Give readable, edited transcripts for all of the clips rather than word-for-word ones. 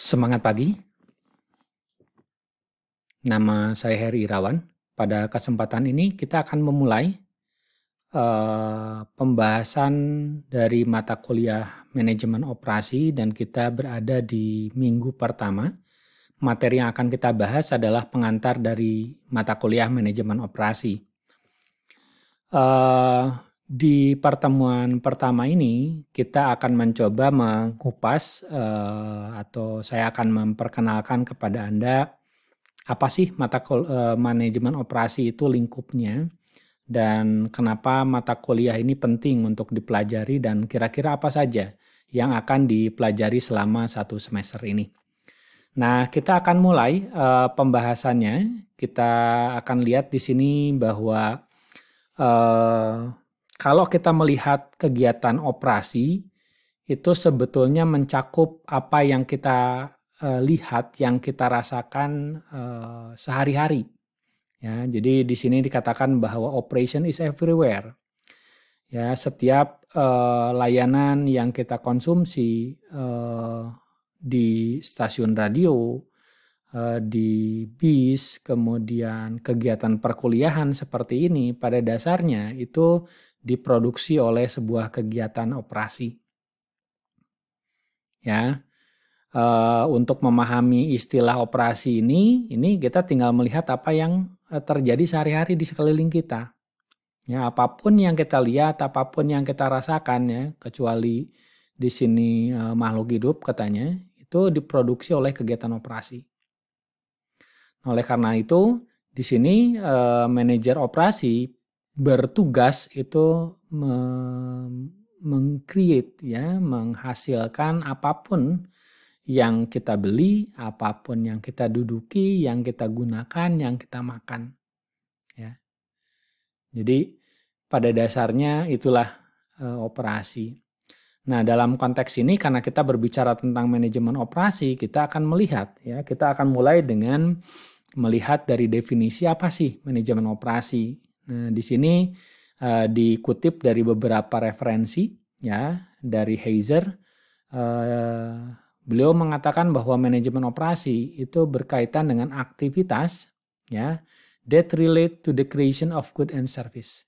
Semangat pagi, nama saya Heri Irawan. Pada kesempatan ini kita akan memulai pembahasan dari mata kuliah manajemen operasi dan kita berada di minggu pertama. Materi yang akan kita bahas adalah pengantar dari mata kuliah manajemen operasi. Di pertemuan pertama ini kita akan mencoba mengupas atau saya akan memperkenalkan kepada Anda apa sih manajemen operasi itu lingkupnya dan kenapa mata kuliah ini penting untuk dipelajari dan kira-kira apa saja yang akan dipelajari selama 1 semester ini. Nah, kita akan mulai pembahasannya. Kita akan lihat di sini bahwa kalau kita melihat kegiatan operasi itu sebetulnya mencakup apa yang kita lihat, yang kita rasakan sehari-hari. Ya, jadi di sini dikatakan bahwa operation is everywhere. Ya, setiap layanan yang kita konsumsi di stasiun radio, di bis, kemudian kegiatan perkuliahan seperti ini pada dasarnya itu diproduksi oleh sebuah kegiatan operasi. Ya, untuk memahami istilah operasi ini kita tinggal melihat apa yang terjadi sehari-hari di sekeliling kita. Ya, apapun yang kita lihat, apapun yang kita rasakan ya, kecuali di sini makhluk hidup katanya, itu diproduksi oleh kegiatan operasi. Oleh karena itu, di sini manajer operasi bertugas itu meng-create ya, menghasilkan apapun yang kita beli, apapun yang kita duduki, yang kita gunakan, yang kita makan. Ya. Jadi pada dasarnya itulah operasi. Nah, dalam konteks ini karena kita berbicara tentang manajemen operasi, kita akan melihat ya, kita akan mulai dengan melihat dari definisi apa sih manajemen operasi. Nah, di sini dikutip dari beberapa referensi ya, dari Heiser. Beliau mengatakan bahwa manajemen operasi itu berkaitan dengan aktivitas ya that relate to the creation of good and service.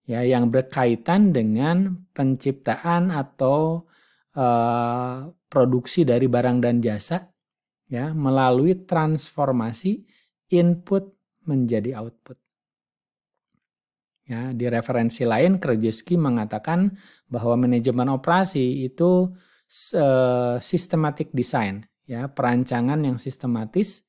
Ya, yang berkaitan dengan penciptaan atau produksi dari barang dan jasa ya melalui transformasi input menjadi output. Ya, di referensi lain Krajewski mengatakan bahwa manajemen operasi itu systematic design, ya, perancangan yang sistematis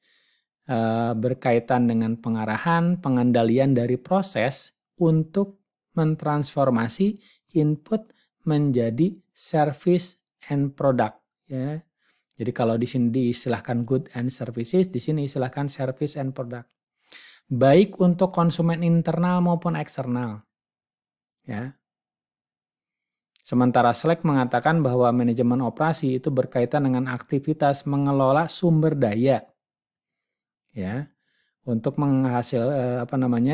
berkaitan dengan pengarahan, pengendalian dari proses untuk mentransformasi input menjadi service and product, ya. Jadi kalau di sini diistilahkan good and services, di sini istilahkan service and product. Baik untuk konsumen internal maupun eksternal. Ya. Sementara Slack mengatakan bahwa manajemen operasi itu berkaitan dengan aktivitas mengelola sumber daya. Ya. Untuk menghasil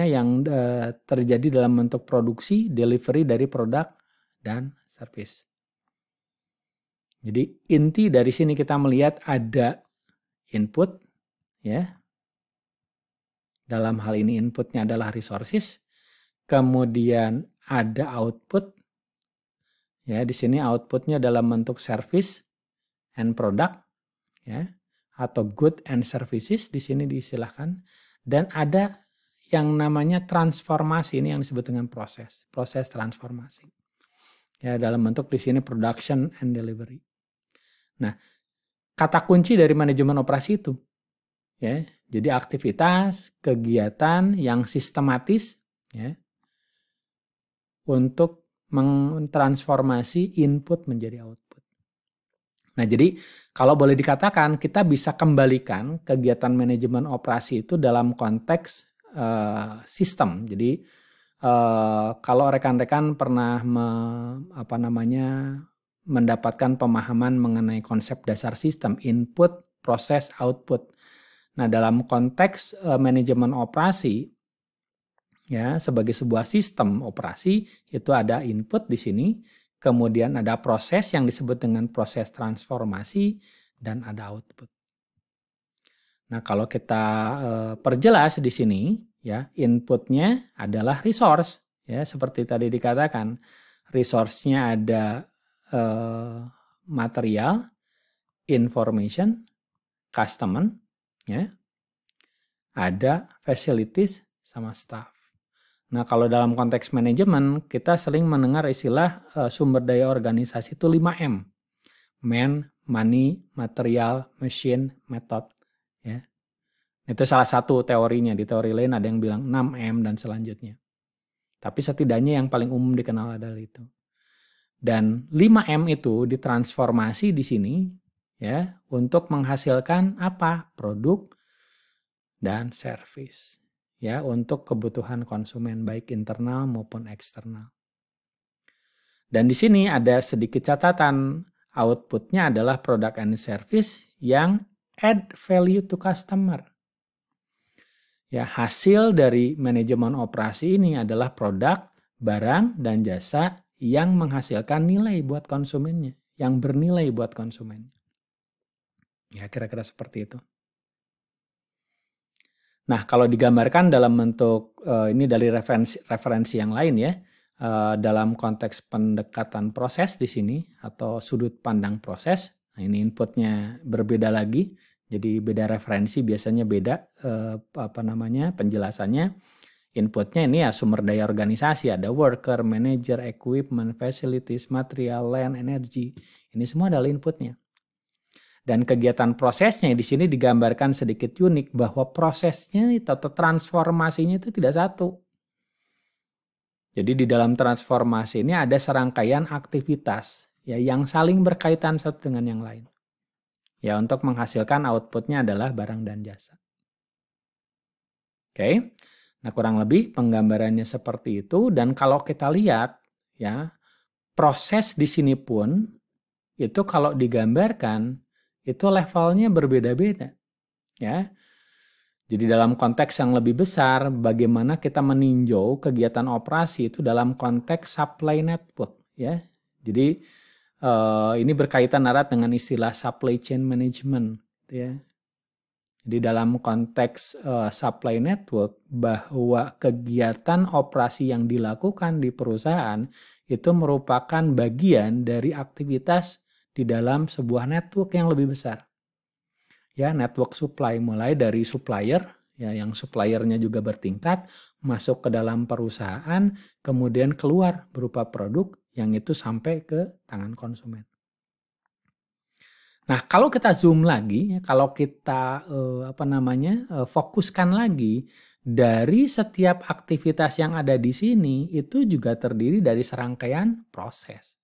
yang terjadi dalam bentuk produksi, delivery dari produk dan service. Jadi inti dari sini kita melihat ada input, ya. Dalam hal ini inputnya adalah resources. Kemudian ada output, ya. Di sini outputnya dalam bentuk service and product, ya, atau good and services di sini diistilahkan. Dan ada yang namanya transformasi, ini yang disebut dengan proses transformasi. Ya, dalam bentuk di sini production and delivery. Nah, kata kunci dari manajemen operasi itu, ya, jadi aktivitas, kegiatan yang sistematis, ya, untuk mentransformasi input menjadi output. Nah, jadi kalau boleh dikatakan kita bisa kembalikan kegiatan manajemen operasi itu dalam konteks sistem. Jadi kalau rekan-rekan pernah mendapatkan pemahaman mengenai konsep dasar sistem input, proses, output. Nah, dalam konteks manajemen operasi ya sebagai sebuah sistem operasi itu ada input di sini, kemudian ada proses yang disebut dengan proses transformasi dan ada output. Nah, kalau kita perjelas di sini, ya, inputnya adalah resource, ya, seperti tadi dikatakan, resource-nya ada material, information, customer, ya, ada facilities sama staff. Nah, kalau dalam konteks manajemen, kita sering mendengar istilah sumber daya organisasi itu 5M. Man, money, material, machine, method. Ya. Itu salah satu teorinya. Di teori lain ada yang bilang 6M dan selanjutnya. Tapi setidaknya yang paling umum dikenal adalah itu. Dan 5M itu ditransformasi di sini ya untuk menghasilkan apa? Produk dan service. Ya, untuk kebutuhan konsumen baik internal maupun eksternal. Dan di sini ada sedikit catatan, outputnya adalah product and service yang add value to customer. Ya, hasil dari manajemen operasi ini adalah produk, barang, dan jasa yang menghasilkan nilai buat konsumennya, yang bernilai buat konsumen. Ya, kira-kira seperti itu. Nah, kalau digambarkan dalam bentuk ini dari referensi yang lain ya, dalam konteks pendekatan proses di sini atau sudut pandang proses. Nah, ini inputnya berbeda lagi, jadi beda referensi, biasanya beda penjelasannya. Inputnya ini ya sumber daya organisasi, ada worker, manager, equipment, facilities, material, land, energy. Ini semua adalah inputnya. Dan kegiatan prosesnya di sini digambarkan sedikit unik bahwa prosesnya atau transformasinya itu tidak satu. Jadi di dalam transformasi ini ada serangkaian aktivitas ya yang saling berkaitan satu dengan yang lain. Ya, untuk menghasilkan outputnya adalah barang dan jasa. Oke. Nah, kurang lebih penggambarannya seperti itu, dan kalau kita lihat ya, proses di sini pun itu kalau digambarkan itu levelnya berbeda-beda, ya. Jadi dalam konteks yang lebih besar, bagaimana kita meninjau kegiatan operasi itu dalam konteks supply network, ya. Jadi ini berkaitan erat dengan istilah supply chain management, ya. Jadi dalam konteks supply network, bahwa kegiatan operasi yang dilakukan di perusahaan itu merupakan bagian dari aktivitas di dalam sebuah network yang lebih besar. Ya, network supply mulai dari supplier, ya yang suppliernya juga bertingkat, masuk ke dalam perusahaan, kemudian keluar berupa produk yang itu sampai ke tangan konsumen. Nah, kalau kita zoom lagi, kalau kita fokuskan lagi, dari setiap aktivitas yang ada di sini itu juga terdiri dari serangkaian proses.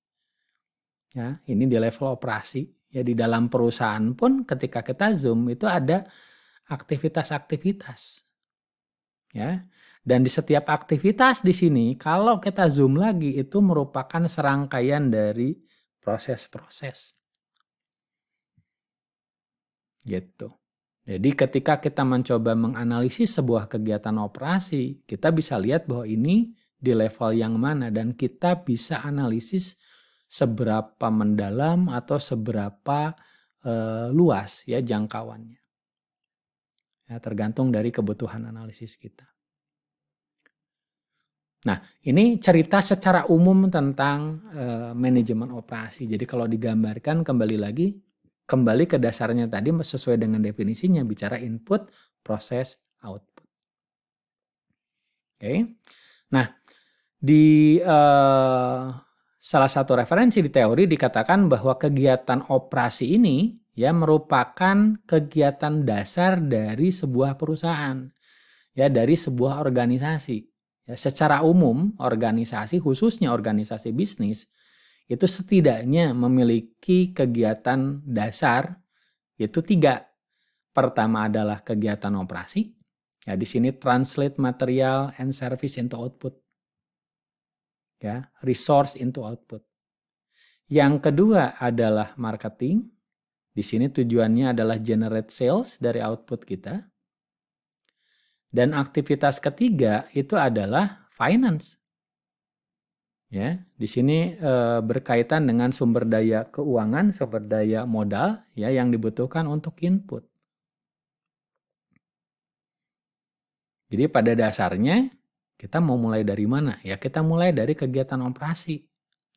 Ya, ini di level operasi. Ya, di dalam perusahaan pun ketika kita zoom itu ada aktivitas-aktivitas. Ya. Dan di setiap aktivitas di sini kalau kita zoom lagi itu merupakan serangkaian dari proses-proses. Gitu. Jadi ketika kita mencoba menganalisis sebuah kegiatan operasi, kita bisa lihat bahwa ini di level yang mana dan kita bisa analisis seberapa mendalam atau seberapa luas ya jangkauannya. Ya, tergantung dari kebutuhan analisis kita. Nah, ini cerita secara umum tentang manajemen operasi. Jadi kalau digambarkan kembali ke dasarnya tadi sesuai dengan definisinya, bicara input, proses, output. Oke. Nah, di salah satu referensi di teori dikatakan bahwa kegiatan operasi ini ya merupakan kegiatan dasar dari sebuah perusahaan, ya dari sebuah organisasi. Ya, secara umum organisasi, khususnya organisasi bisnis, itu setidaknya memiliki kegiatan dasar yaitu 3. Pertama adalah kegiatan operasi. Ya, di sini translate material and service into output. Ya, resource into output. Yang kedua adalah marketing. Di sini tujuannya adalah generate sales dari output kita. Dan aktivitas ketiga itu adalah finance. Ya, di sini berkaitan dengan sumber daya keuangan, sumber daya modal ya yang dibutuhkan untuk input. Jadi pada dasarnya kita mau mulai dari mana? Ya kita mulai dari kegiatan operasi,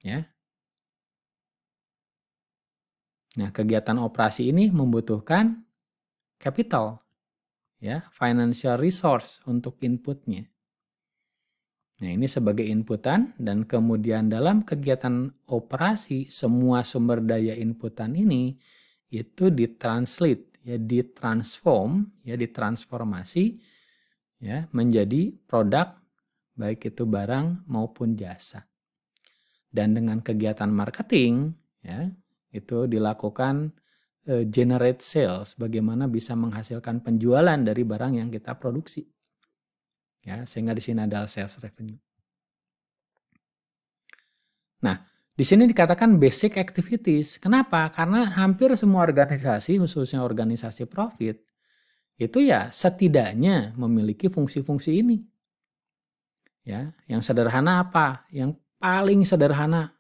ya. Nah, kegiatan operasi ini membutuhkan capital, ya, financial resource untuk inputnya. Nah, ini sebagai inputan dan kemudian dalam kegiatan operasi semua sumber daya inputan ini itu ditranslate, ya, ditransform, ya, ditransformasi, ya, menjadi produk baik itu barang maupun jasa. Dan dengan kegiatan marketing, ya, itu dilakukan generate sales, bagaimana bisa menghasilkan penjualan dari barang yang kita produksi. Ya, sehingga di sini ada sales revenue. Nah, di sini dikatakan basic activities. Kenapa? Karena hampir semua organisasi, khususnya organisasi profit, itu ya setidaknya memiliki fungsi-fungsi ini. Ya, yang sederhana apa? Yang paling sederhana,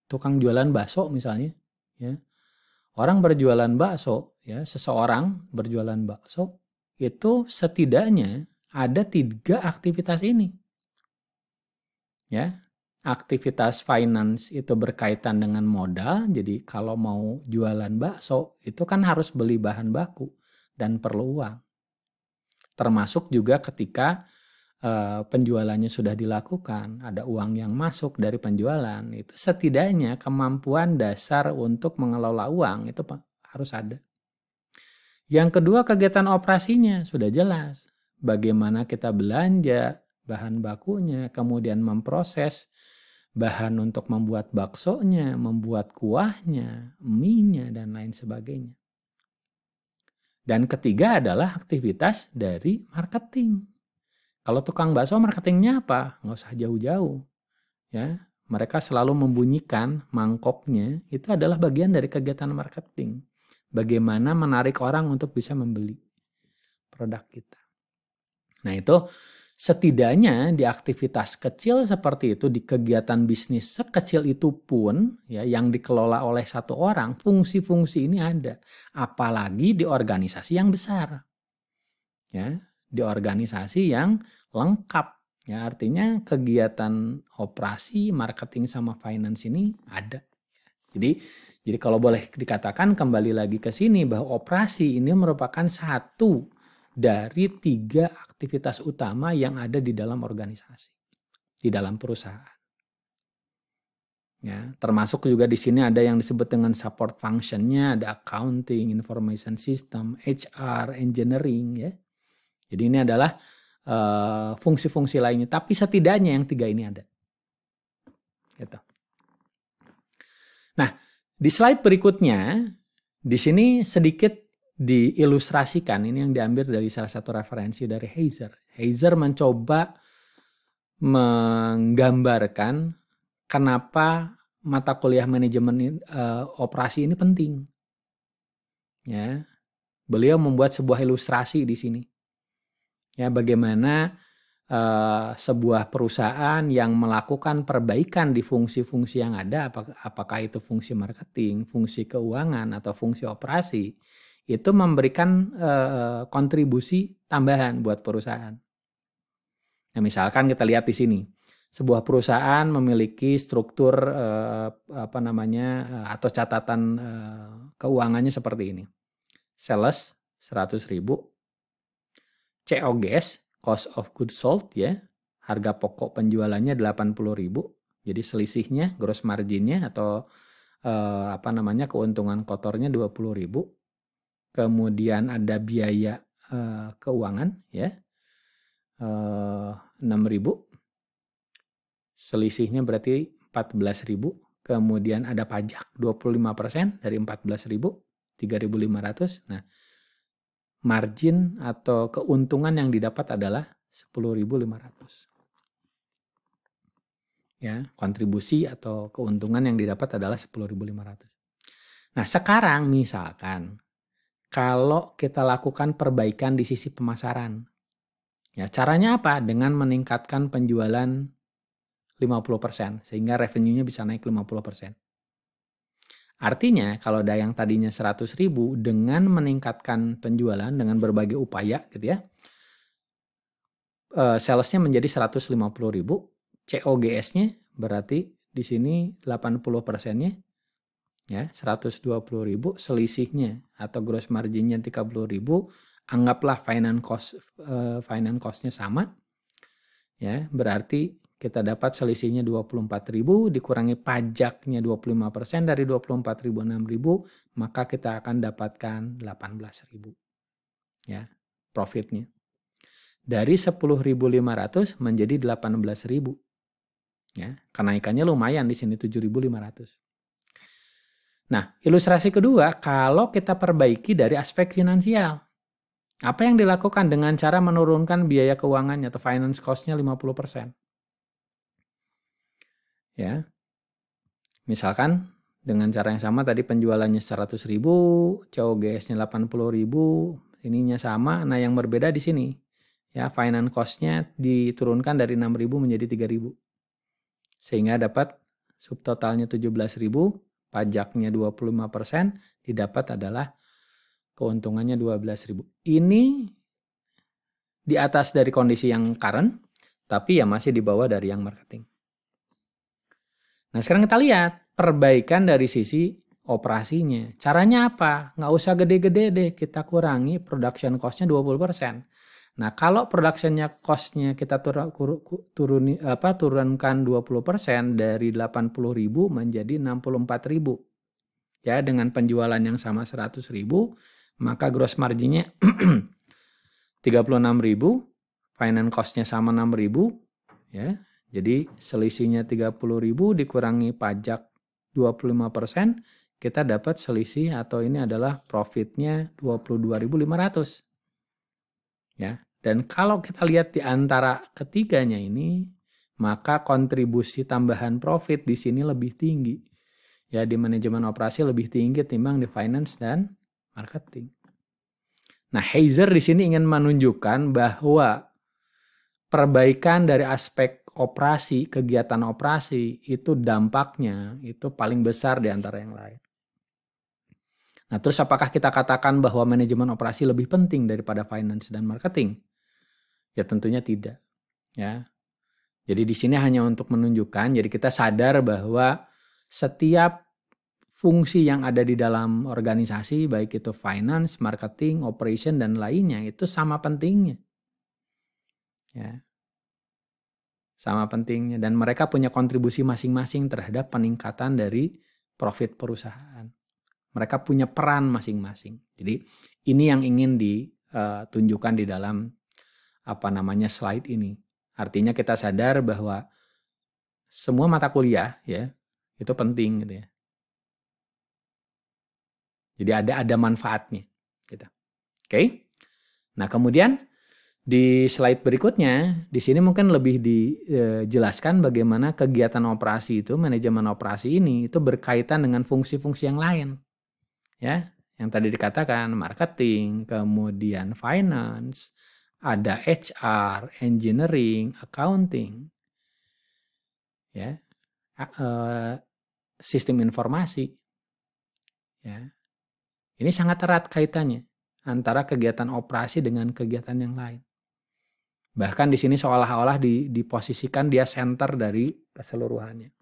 tukang jualan bakso misalnya, ya. Orang berjualan bakso, ya, seseorang berjualan bakso itu setidaknya ada 3 aktivitas ini. Ya, aktivitas finance itu berkaitan dengan modal. Jadi kalau mau jualan bakso itu kan harus beli bahan baku dan perlu uang. Termasuk juga ketika penjualannya sudah dilakukan, ada uang yang masuk dari penjualan, itu setidaknya kemampuan dasar untuk mengelola uang itu harus ada. Yang kedua, kegiatan operasinya sudah jelas. Bagaimana kita belanja bahan bakunya, kemudian memproses bahan untuk membuat baksonya, membuat kuahnya, mie-nya, dan lain sebagainya. Dan ketiga adalah aktivitas dari marketing. Kalau tukang bakso marketingnya apa? Nggak usah jauh-jauh. Ya, mereka selalu membunyikan mangkoknya, itu adalah bagian dari kegiatan marketing. Bagaimana menarik orang untuk bisa membeli produk kita. Nah, itu setidaknya di aktivitas kecil seperti itu, di kegiatan bisnis sekecil itu pun ya yang dikelola oleh satu orang, fungsi-fungsi ini ada. Apalagi di organisasi yang besar. Ya, di organisasi yang lengkap. Ya, artinya kegiatan operasi, marketing sama finance ini ada. Jadi kalau boleh dikatakan kembali lagi ke sini bahwa operasi ini merupakan satu dari 3 aktivitas utama yang ada di dalam organisasi, di dalam perusahaan. Ya, termasuk juga di sini ada yang disebut dengan support function-nya, ada accounting, information system, HR, engineering, ya. Jadi ini adalah fungsi-fungsi lainnya, tapi setidaknya yang 3 ini ada. Gitu. Nah, di slide berikutnya, di sini sedikit diilustrasikan, ini yang diambil dari salah satu referensi dari Heiser. Heiser mencoba menggambarkan kenapa mata kuliah manajemen operasi ini penting. Ya, beliau membuat sebuah ilustrasi di sini. Ya, bagaimana sebuah perusahaan yang melakukan perbaikan di fungsi-fungsi yang ada, apakah itu fungsi marketing, fungsi keuangan, atau fungsi operasi, itu memberikan kontribusi tambahan buat perusahaan. Nah, misalkan kita lihat di sini, sebuah perusahaan memiliki struktur atau catatan keuangannya seperti ini. Sales 100.000, COGS, cost of goods sold, ya, harga pokok penjualannya 80.000, jadi selisihnya, gross marginnya atau keuntungan kotornya 20.000. Kemudian ada biaya keuangan, ya, 6.000, selisihnya berarti 14.000. Kemudian ada pajak 25% dari 14.000, 3.500. Nah, margin atau keuntungan yang didapat adalah 10.500. Ya, kontribusi atau keuntungan yang didapat adalah 10.500. Nah, sekarang misalkan kalau kita lakukan perbaikan di sisi pemasaran. Ya, caranya apa? Dengan meningkatkan penjualan 50%, sehingga revenue-nya bisa naik 50%. Artinya kalau ada yang tadinya 100.000 dengan meningkatkan penjualan dengan berbagai upaya gitu ya, salesnya menjadi 150.000, COGS-nya berarti di sini 80%-nya ya 120.000, selisihnya atau gross margin-nya 30.000, anggaplah finance cost-nya sama ya, berarti kita dapat selisihnya 24.000 dikurangi pajaknya 25% dari 24.000 6.000, maka kita akan dapatkan 18.000 ya profitnya. Dari 10.500 menjadi 18.000 ya. Kenaikannya lumayan di sini 7.500. Nah, ilustrasi kedua, kalau kita perbaiki dari aspek finansial. Apa yang dilakukan dengan cara menurunkan biaya keuangannya atau finance cost-nya 50%? Ya. Misalkan dengan cara yang sama tadi penjualannya 100.000, COGS-nya 80.000, ininya sama. Nah, yang berbeda di sini. Ya, finance cost-nya diturunkan dari 6.000 menjadi 3.000. Sehingga dapat subtotalnya 17.000, pajaknya 25%, didapat adalah keuntungannya 12.000. Ini di atas dari kondisi yang current, tapi ya masih di bawah dari yang marketing. Nah, sekarang kita lihat perbaikan dari sisi operasinya. Caranya apa? Nggak usah gede-gede deh, kita kurangi production cost-nya 20%. Nah, kalau production cost-nya kita turunkan 20% dari 80.000 menjadi 64.000. Ya, dengan penjualan yang sama 100.000, maka gross margin-nya 36.000, finance cost-nya sama 6.000, ya. Jadi selisihnya 30.000 dikurangi pajak 25%, kita dapat selisih atau ini adalah profitnya 22.500. Ya. Dan kalau kita lihat di antara ketiganya ini, maka kontribusi tambahan profit di sini lebih tinggi. Ya, di manajemen operasi lebih tinggi timbang di finance dan marketing. Nah, Heiser di sini ingin menunjukkan bahwa perbaikan dari aspek operasi, kegiatan operasi, itu dampaknya itu paling besar di antara yang lain. Nah, terus apakah kita katakan bahwa manajemen operasi lebih penting daripada finance dan marketing? Ya tentunya tidak. Ya. Jadi di sini hanya untuk menunjukkan, jadi kita sadar bahwa setiap fungsi yang ada di dalam organisasi, baik itu finance, marketing, operation, dan lainnya, itu sama pentingnya. Ya. Sama pentingnya, dan mereka punya kontribusi masing-masing terhadap peningkatan dari profit perusahaan. Mereka punya peran masing-masing. Jadi ini yang ingin ditunjukkan di dalam slide ini. Artinya kita sadar bahwa semua mata kuliah ya itu penting gitu ya. Jadi ada manfaatnya gitu. Oke. Nah, kemudian di slide berikutnya, di sini mungkin lebih dijelaskan bagaimana kegiatan operasi itu, manajemen operasi ini itu berkaitan dengan fungsi-fungsi yang lain. Ya, yang tadi dikatakan marketing, kemudian finance, ada HR, engineering, accounting. Ya. Sistem informasi. Ya. Ini sangat erat kaitannya antara kegiatan operasi dengan kegiatan yang lain. Bahkan di sini seolah-olah diposisikan dia center dari keseluruhannya.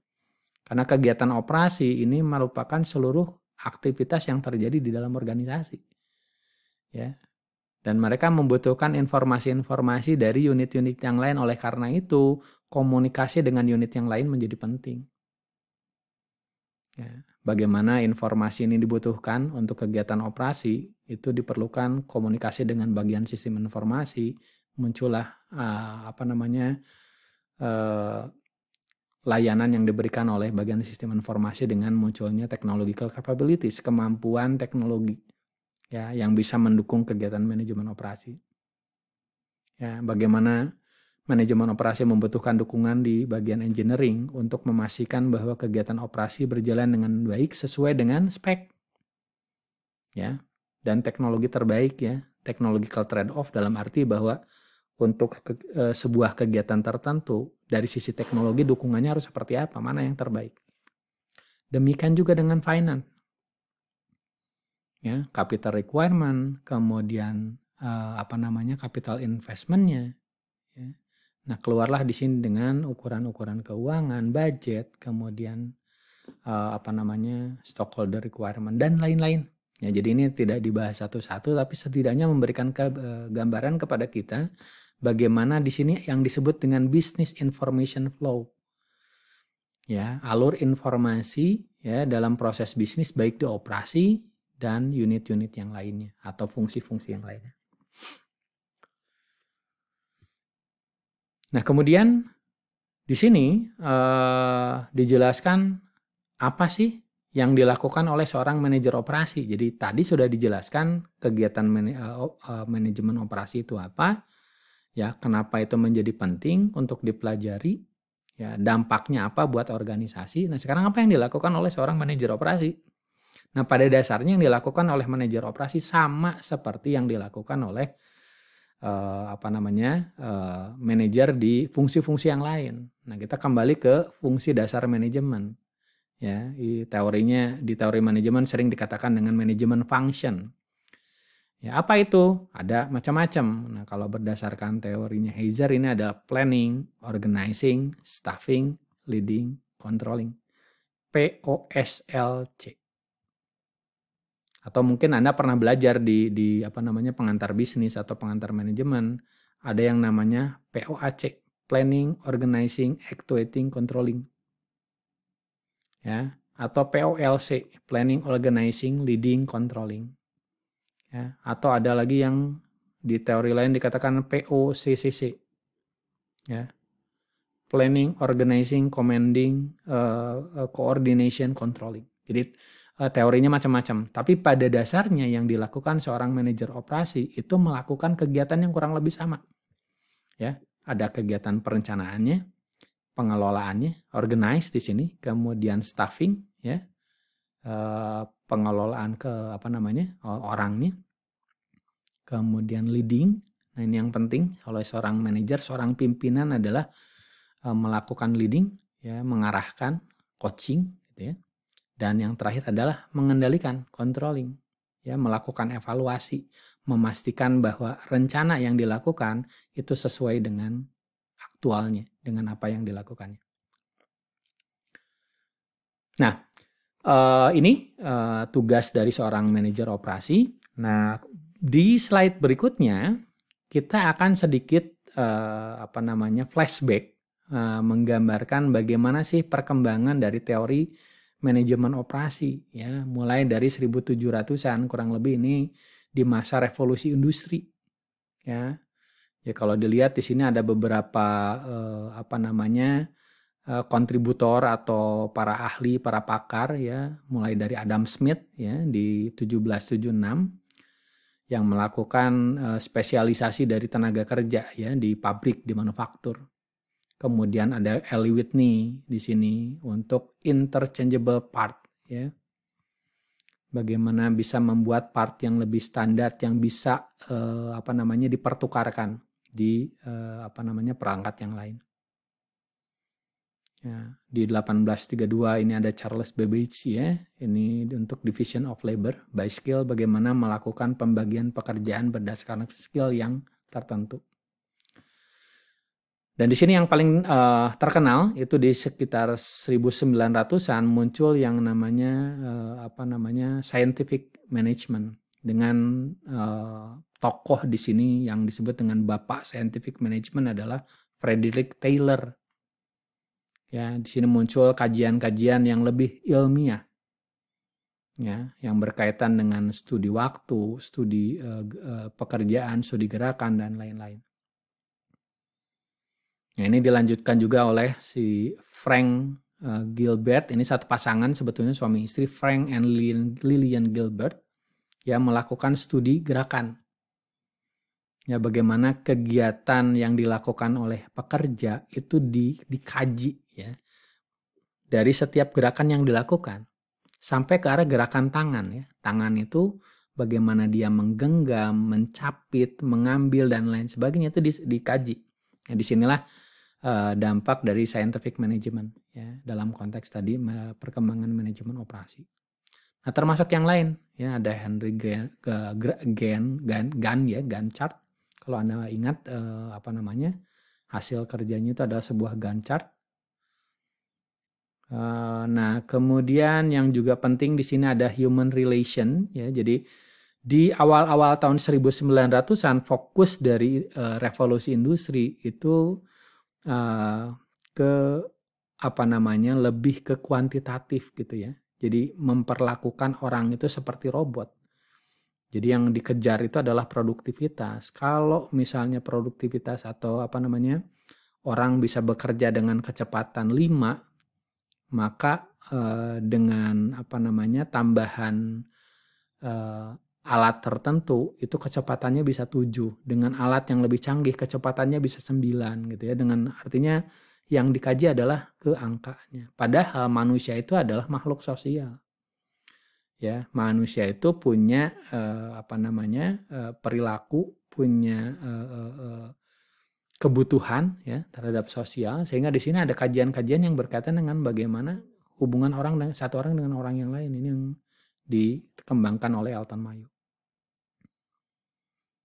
Karena kegiatan operasi ini merupakan seluruh aktivitas yang terjadi di dalam organisasi. Ya. Dan mereka membutuhkan informasi-informasi dari unit-unit yang lain. Oleh karena itu, komunikasi dengan unit yang lain menjadi penting. Ya. Bagaimana informasi ini dibutuhkan untuk kegiatan operasi, itu diperlukan komunikasi dengan bagian sistem informasi, muncullah layanan yang diberikan oleh bagian sistem informasi dengan munculnya technological capabilities, kemampuan teknologi ya yang bisa mendukung kegiatan manajemen operasi. Ya, bagaimana manajemen operasi membutuhkan dukungan di bagian engineering untuk memastikan bahwa kegiatan operasi berjalan dengan baik sesuai dengan spek. Ya, dan teknologi terbaik ya, technological trade-off dalam arti bahwa untuk sebuah kegiatan tertentu dari sisi teknologi dukungannya harus seperti apa, mana yang terbaik. Demikian juga dengan finance. Ya, capital requirement, kemudian capital investment-nya. Ya. Nah, keluarlah di sini dengan ukuran-ukuran keuangan, budget, kemudian stockholder requirement dan lain-lain. Ya, jadi ini tidak dibahas satu-satu, tapi setidaknya memberikan gambaran kepada kita bagaimana di sini yang disebut dengan business information flow. Ya, alur informasi ya dalam proses bisnis baik di operasi dan unit-unit yang lainnya atau fungsi-fungsi yang lainnya. Nah, kemudian di sini dijelaskan apa sih yang dilakukan oleh seorang manajer operasi. Jadi tadi sudah dijelaskan kegiatan manajemen operasi itu apa, ya kenapa itu menjadi penting untuk dipelajari, ya dampaknya apa buat organisasi. Nah sekarang apa yang dilakukan oleh seorang manajer operasi? Nah pada dasarnya yang dilakukan oleh manajer operasi sama seperti yang dilakukan oleh manajer di fungsi-fungsi yang lain. Nah kita kembali ke fungsi dasar manajemen. Ya, di teori manajemen sering dikatakan dengan manajemen function. Ya, apa itu? Ada macam-macam. Nah, kalau berdasarkan teorinya Heiser ini ada planning, organizing, staffing, leading, controlling. POSLC. Atau mungkin Anda pernah belajar di pengantar bisnis atau pengantar manajemen, ada yang namanya POAC, planning, organizing, actuating, controlling. Ya, atau POLC, planning, organizing, leading, controlling. Ya, atau ada lagi yang di teori lain dikatakan POCCC. Ya. Planning, organizing, commanding, coordination, controlling. Jadi teorinya macam-macam, tapi pada dasarnya yang dilakukan seorang manajer operasi itu melakukan kegiatan yang kurang lebih sama. Ya, ada kegiatan perencanaannya, pengelolaannya, organize di sini, kemudian staffing, ya, pengelolaan orangnya, kemudian leading. Nah ini yang penting oleh seorang manajer, seorang pimpinan adalah melakukan leading, ya, mengarahkan, coaching, gitu ya. Dan yang terakhir adalah mengendalikan, controlling, ya, melakukan evaluasi, memastikan bahwa rencana yang dilakukan itu sesuai dengan aktualnya, dengan apa yang dilakukannya. Nah, ini tugas dari seorang manajer operasi. Nah, di slide berikutnya kita akan sedikit flashback, menggambarkan bagaimana sih perkembangan dari teori manajemen operasi, ya, mulai dari 1700-an kurang lebih ini di masa revolusi industri, ya. Ya kalau dilihat di sini ada beberapa kontributor atau para ahli, para pakar, ya, mulai dari Adam Smith, ya, di 1776 yang melakukan spesialisasi dari tenaga kerja, ya, di pabrik, di manufaktur. Kemudian ada Eli Whitney di sini untuk interchangeable part, ya. Bagaimana bisa membuat part yang lebih standar yang bisa dipertukarkan di perangkat yang lain. Ya, di 1832 ini ada Charles Babbage, ya. Ini untuk division of labor by skill, bagaimana melakukan pembagian pekerjaan berdasarkan skill yang tertentu. Dan di sini yang paling terkenal itu di sekitar 1900-an muncul yang namanya scientific management dengan tokoh di sini yang disebut dengan bapak scientific management adalah Frederick Taylor. Ya, di sini muncul kajian-kajian yang lebih ilmiah, ya, yang berkaitan dengan studi waktu, studi pekerjaan, studi gerakan dan lain-lain. Nah, ini dilanjutkan juga oleh si Frank Gilbert. Ini satu pasangan sebetulnya suami istri, Frank and Lillian Gilbert, yang melakukan studi gerakan. Ya, bagaimana kegiatan yang dilakukan oleh pekerja itu dikaji, ya, dari setiap gerakan yang dilakukan sampai ke arah gerakan tangan, ya. Tangan itu bagaimana dia menggenggam, mencapit, mengambil dan lain sebagainya itu dikaji. Nah, disinilah dampak dari scientific management ya dalam konteks tadi perkembangan manajemen operasi. Nah, termasuk yang lain ya, ada Henry Gann chart. Kalau Anda ingat hasil kerjanya itu adalah sebuah Gann chart. Nah, kemudian yang juga penting di sini ada human relation ya. Jadi di awal-awal tahun 1900-an fokus dari revolusi industri itu ke lebih ke kuantitatif gitu ya. Jadi memperlakukan orang itu seperti robot. Jadi yang dikejar itu adalah produktivitas. Kalau misalnya produktivitas atau orang bisa bekerja dengan kecepatan 5, maka dengan tambahan alat tertentu itu kecepatannya bisa 7. Dengan alat yang lebih canggih kecepatannya bisa 9 gitu ya. Dengan artinya yang dikaji adalah ke angkanya. Padahal manusia itu adalah makhluk sosial. Ya, manusia itu punya perilaku, punya kebutuhan ya terhadap sosial, sehingga di sini ada kajian-kajian yang berkaitan dengan bagaimana hubungan orang dengan satu orang dengan orang yang lain. Ini yang dikembangkan oleh Elton Mayo.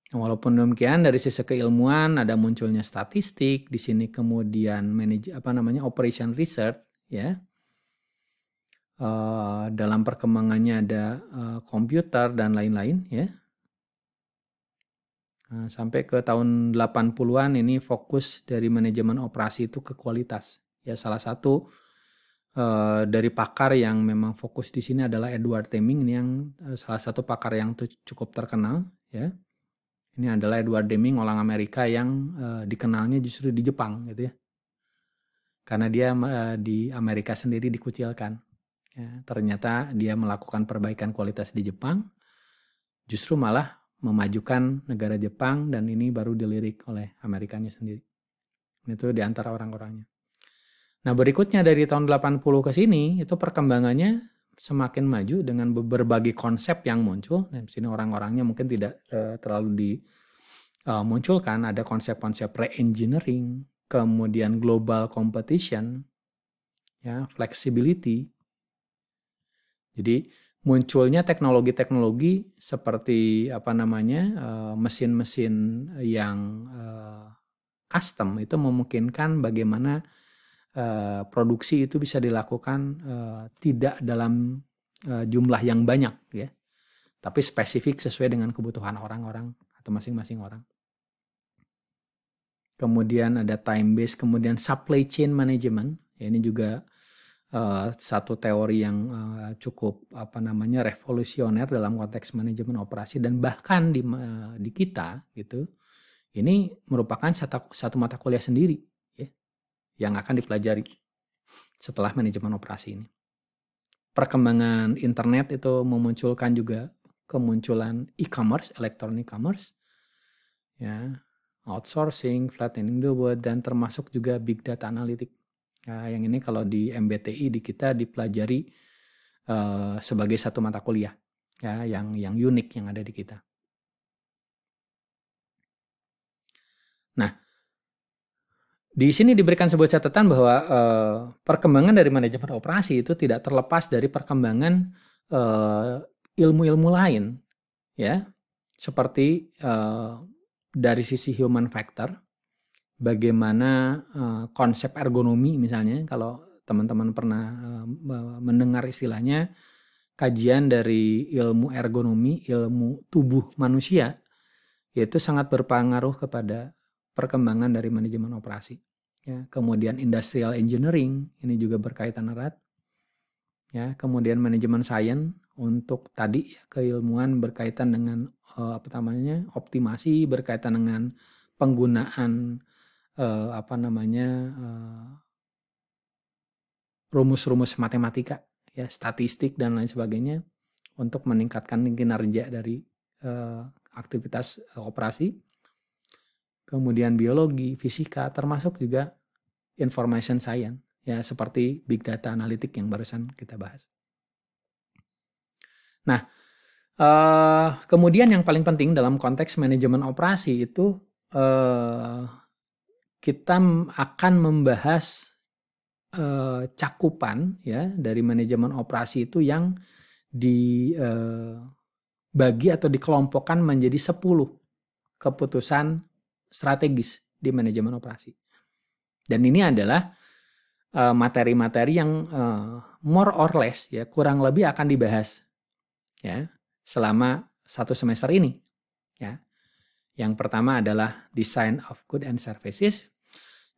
Walaupun demikian dari sisi keilmuan ada munculnya statistik, di sini kemudian operation research ya. Dalam perkembangannya ada komputer dan lain-lain ya. Nah, sampai ke tahun 80-an ini fokus dari manajemen operasi itu ke kualitas. Ya, salah satu dari pakar yang memang fokus di sini adalah Edward Deming. Ini yang salah satu pakar yang cukup terkenal ya. Ini adalah Edward Deming, orang Amerika yang dikenalnya justru di Jepang gitu ya. Karena dia di Amerika sendiri dikucilkan. Ya, ternyata dia melakukan perbaikan kualitas di Jepang, justru malah memajukan negara Jepang, dan ini baru dilirik oleh Amerikanya sendiri. Itu di antara orang-orangnya. Nah, berikutnya dari tahun 80 ke sini itu perkembangannya semakin maju dengan berbagai konsep yang muncul. Dan di sini orang-orangnya mungkin tidak terlalu dimunculkan. Ada konsep-konsep re-engineering, kemudian global competition, ya, flexibility. Jadi munculnya teknologi-teknologi seperti mesin-mesin yang custom itu memungkinkan bagaimana produksi itu bisa dilakukan tidak dalam jumlah yang banyak ya, tapi spesifik sesuai dengan kebutuhan orang-orang atau masing-masing orang. Kemudian ada time base, kemudian supply chain management. Ya, ini juga satu teori yang cukup revolusioner dalam konteks manajemen operasi, dan bahkan di kita gitu. Ini merupakan satu mata kuliah sendiri ya, yang akan dipelajari setelah manajemen operasi ini. Perkembangan internet itu memunculkan juga kemunculan e-commerce, electronic commerce, ya, outsourcing, flattening the world, dan termasuk juga big data analytics. Nah, yang ini kalau di MBTI di kita dipelajari sebagai satu mata kuliah ya, yang unik yang ada di kita. Nah, di sini diberikan sebuah catatan bahwa perkembangan dari manajemen operasi itu tidak terlepas dari perkembangan ilmu-ilmu lain, ya, seperti dari sisi human factor, bagaimana konsep ergonomi misalnya, kalau teman-teman pernah mendengar istilahnya, kajian dari ilmu ergonomi, ilmu tubuh manusia, yaitu sangat berpengaruh kepada perkembangan dari manajemen operasi. Ya, kemudian industrial engineering, ini juga berkaitan erat. Ya, kemudian manajemen science untuk tadi ya, keilmuan berkaitan dengan optimasi, berkaitan dengan penggunaan rumus-rumus matematika, ya, statistik dan lain sebagainya untuk meningkatkan kinerja dari aktivitas operasi. Kemudian biologi, fisika, termasuk juga information science, ya, seperti big data analytic yang barusan kita bahas. Nah, Kemudian yang paling penting dalam konteks manajemen operasi itu kita akan membahas cakupan ya dari manajemen operasi itu yang dibagi atau dikelompokkan menjadi 10 keputusan strategis di manajemen operasi. Dan ini adalah materi-materi yang more or less ya kurang lebih akan dibahas ya selama 1 semester ini ya. Yang pertama adalah design of goods and services.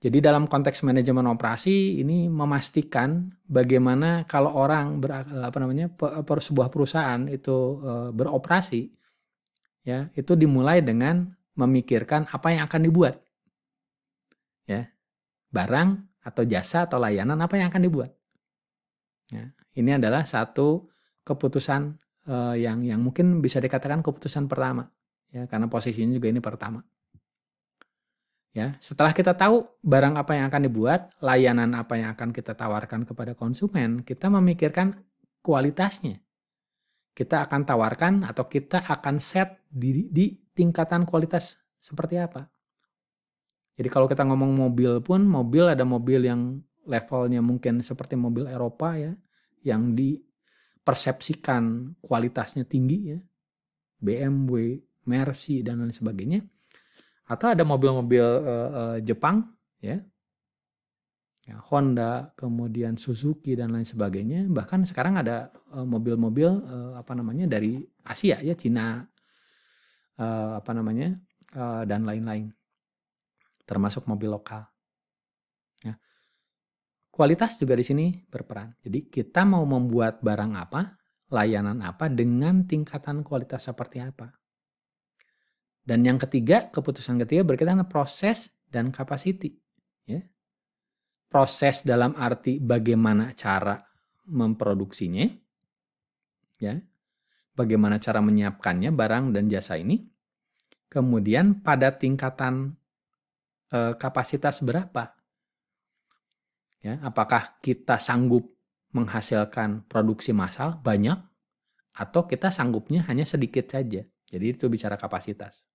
Jadi dalam konteks manajemen operasi ini memastikan bagaimana kalau orang sebuah perusahaan itu beroperasi ya, itu dimulai dengan memikirkan apa yang akan dibuat. Ya. Barang atau jasa atau layanan apa yang akan dibuat. Ya, ini adalah satu keputusan yang mungkin bisa dikatakan keputusan pertama ya, karena posisinya juga ini pertama. Ya, setelah kita tahu barang apa yang akan dibuat, layanan apa yang akan kita tawarkan kepada konsumen, kita memikirkan kualitasnya. Kita akan tawarkan atau kita akan set di tingkatan kualitas seperti apa. Jadi kalau kita ngomong mobil pun, ada mobil yang levelnya mungkin seperti mobil Eropa ya, yang dipersepsikan kualitasnya tinggi ya, BMW, Mercy dan lain sebagainya. Atau ada mobil-mobil Jepang ya, Honda, kemudian Suzuki dan lain sebagainya. Bahkan sekarang ada mobil-mobil dari Asia ya, Cina dan lain-lain, termasuk mobil lokal. Ya. Kualitas juga di sini berperan. Jadi kita mau membuat barang apa, layanan apa dengan tingkatan kualitas seperti apa. Dan yang ketiga, keputusan ketiga berkaitan dengan proses dan capacity. Ya. Proses dalam arti bagaimana cara memproduksinya, ya, bagaimana cara menyiapkannya barang dan jasa ini. Kemudian pada tingkatan kapasitas berapa? Ya, apakah kita sanggup menghasilkan produksi massal banyak atau kita sanggupnya hanya sedikit saja? Jadi itu bicara kapasitas.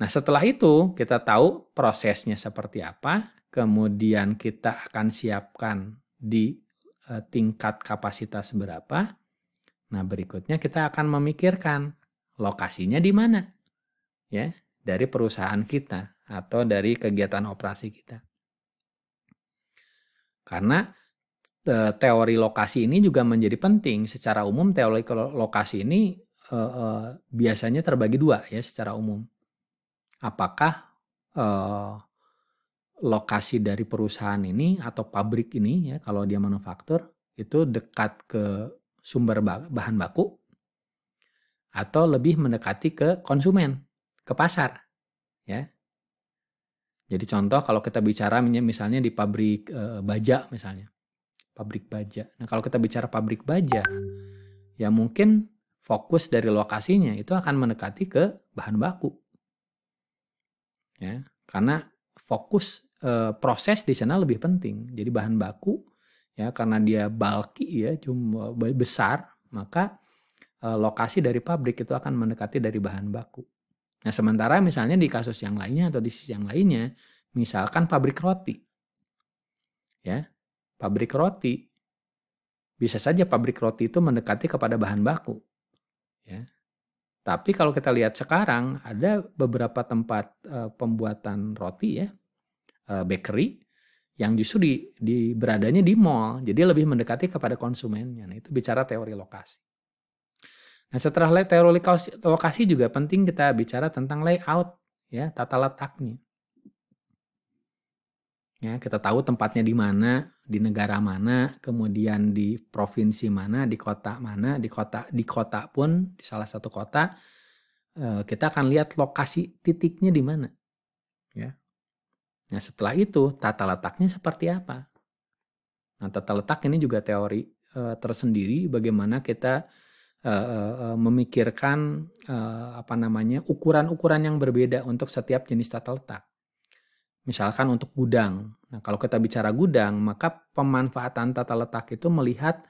Nah, setelah itu kita tahu prosesnya seperti apa, kemudian kita akan siapkan di tingkat kapasitas berapa. Nah, berikutnya kita akan memikirkan lokasinya di mana, ya, dari perusahaan kita atau dari kegiatan operasi kita. Karena teori lokasi ini juga menjadi penting. Secara umum teori lokasi ini biasanya terbagi dua ya secara umum. Apakah lokasi dari perusahaan ini atau pabrik ini ya kalau dia manufaktur itu dekat ke sumber bahan baku atau lebih mendekati ke konsumen, ke pasar ya. Jadi contoh kalau kita bicara misalnya di pabrik baja misalnya. Pabrik baja. Nah, kalau kita bicara pabrik baja ya mungkin fokus dari lokasinya itu akan mendekati ke bahan baku. Ya, karena fokus proses di sana lebih penting. Jadi bahan baku ya karena dia bulky ya, cuma besar, maka lokasi dari pabrik itu akan mendekati dari bahan baku. Nah, sementara misalnya di kasus yang lainnya atau di sisi yang lainnya, misalkan pabrik roti. Ya. Pabrik roti bisa saja pabrik roti itu mendekati kepada bahan baku. Ya. Tapi kalau kita lihat sekarang ada beberapa tempat pembuatan roti ya, bakery yang justru beradanya di mall, jadi lebih mendekati kepada konsumennya. Nah, itu bicara teori lokasi. Nah, setelah teori lokasi juga penting kita bicara tentang layout ya, tata letaknya. Ya, kita tahu tempatnya di mana, di negara mana, kemudian di provinsi mana, di kota mana, di kota pun di salah satu kota kita akan lihat lokasi titiknya di mana. Ya. Nah, setelah itu tata letaknya seperti apa? Nah, tata letak ini juga teori tersendiri bagaimana kita memikirkan ukuran-ukuran yang berbeda untuk setiap jenis tata letak. Misalkan untuk gudang. Nah, kalau kita bicara gudang, maka pemanfaatan tata letak itu melihat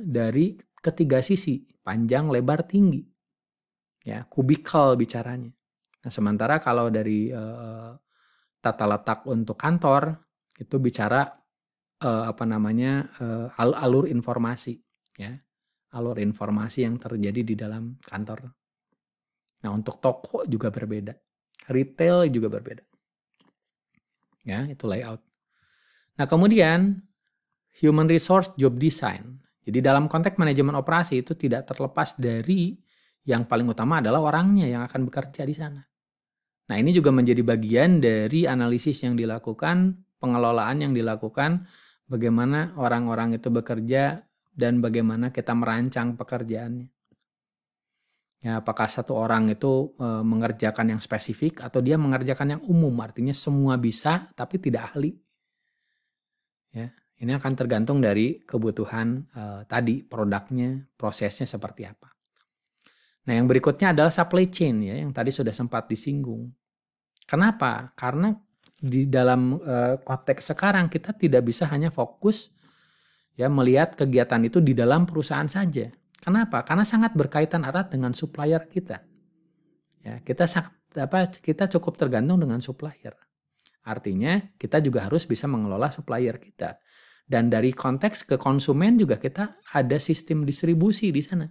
dari ketiga sisi, panjang, lebar, tinggi. Ya, kubikel bicaranya. Nah, sementara kalau dari tata letak untuk kantor itu bicara alur informasi, ya. Alur informasi yang terjadi di dalam kantor. Nah, untuk toko juga berbeda. Retail juga berbeda. Ya, itu layout. Nah, kemudian human resource job design. Jadi dalam konteks manajemen operasi itu tidak terlepas dari yang paling utama adalah orangnya yang akan bekerja di sana. Nah, ini juga menjadi bagian dari analisis yang dilakukan, pengelolaan yang dilakukan, bagaimana orang-orang itu bekerja dan bagaimana kita merancang pekerjaannya. Ya, apakah satu orang itu mengerjakan yang spesifik atau dia mengerjakan yang umum, artinya semua bisa tapi tidak ahli. Ya, ini akan tergantung dari kebutuhan tadi, produknya, prosesnya seperti apa. Nah, yang berikutnya adalah supply chain ya, yang tadi sudah sempat disinggung. Kenapa? Karena di dalam konteks sekarang kita tidak bisa hanya fokus ya melihat kegiatan itu di dalam perusahaan saja. Kenapa? Karena sangat berkaitan erat dengan supplier kita. Ya, kita cukup tergantung dengan supplier. Artinya kita juga harus bisa mengelola supplier kita. Dan dari konteks ke konsumen juga kita ada sistem distribusi di sana.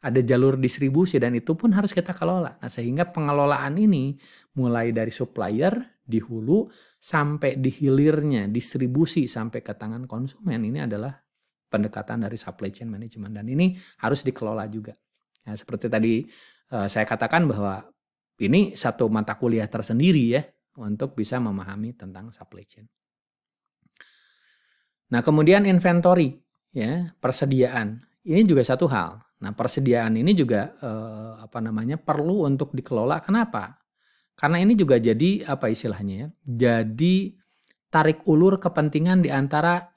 Ada jalur distribusi dan itu pun harus kita kelola. Nah, sehingga pengelolaan ini mulai dari supplier di hulu sampai di hilirnya distribusi sampai ke tangan konsumen ini adalah pendekatan dari supply chain management dan ini harus dikelola juga. Ya, seperti tadi saya katakan bahwa ini satu mata kuliah tersendiri ya untuk bisa memahami tentang supply chain. Nah, kemudian inventory ya, persediaan. Ini juga satu hal. Nah, persediaan ini juga perlu untuk dikelola. Kenapa? Karena ini juga jadi apa istilahnya ya? Jadi tarik ulur kepentingan di antara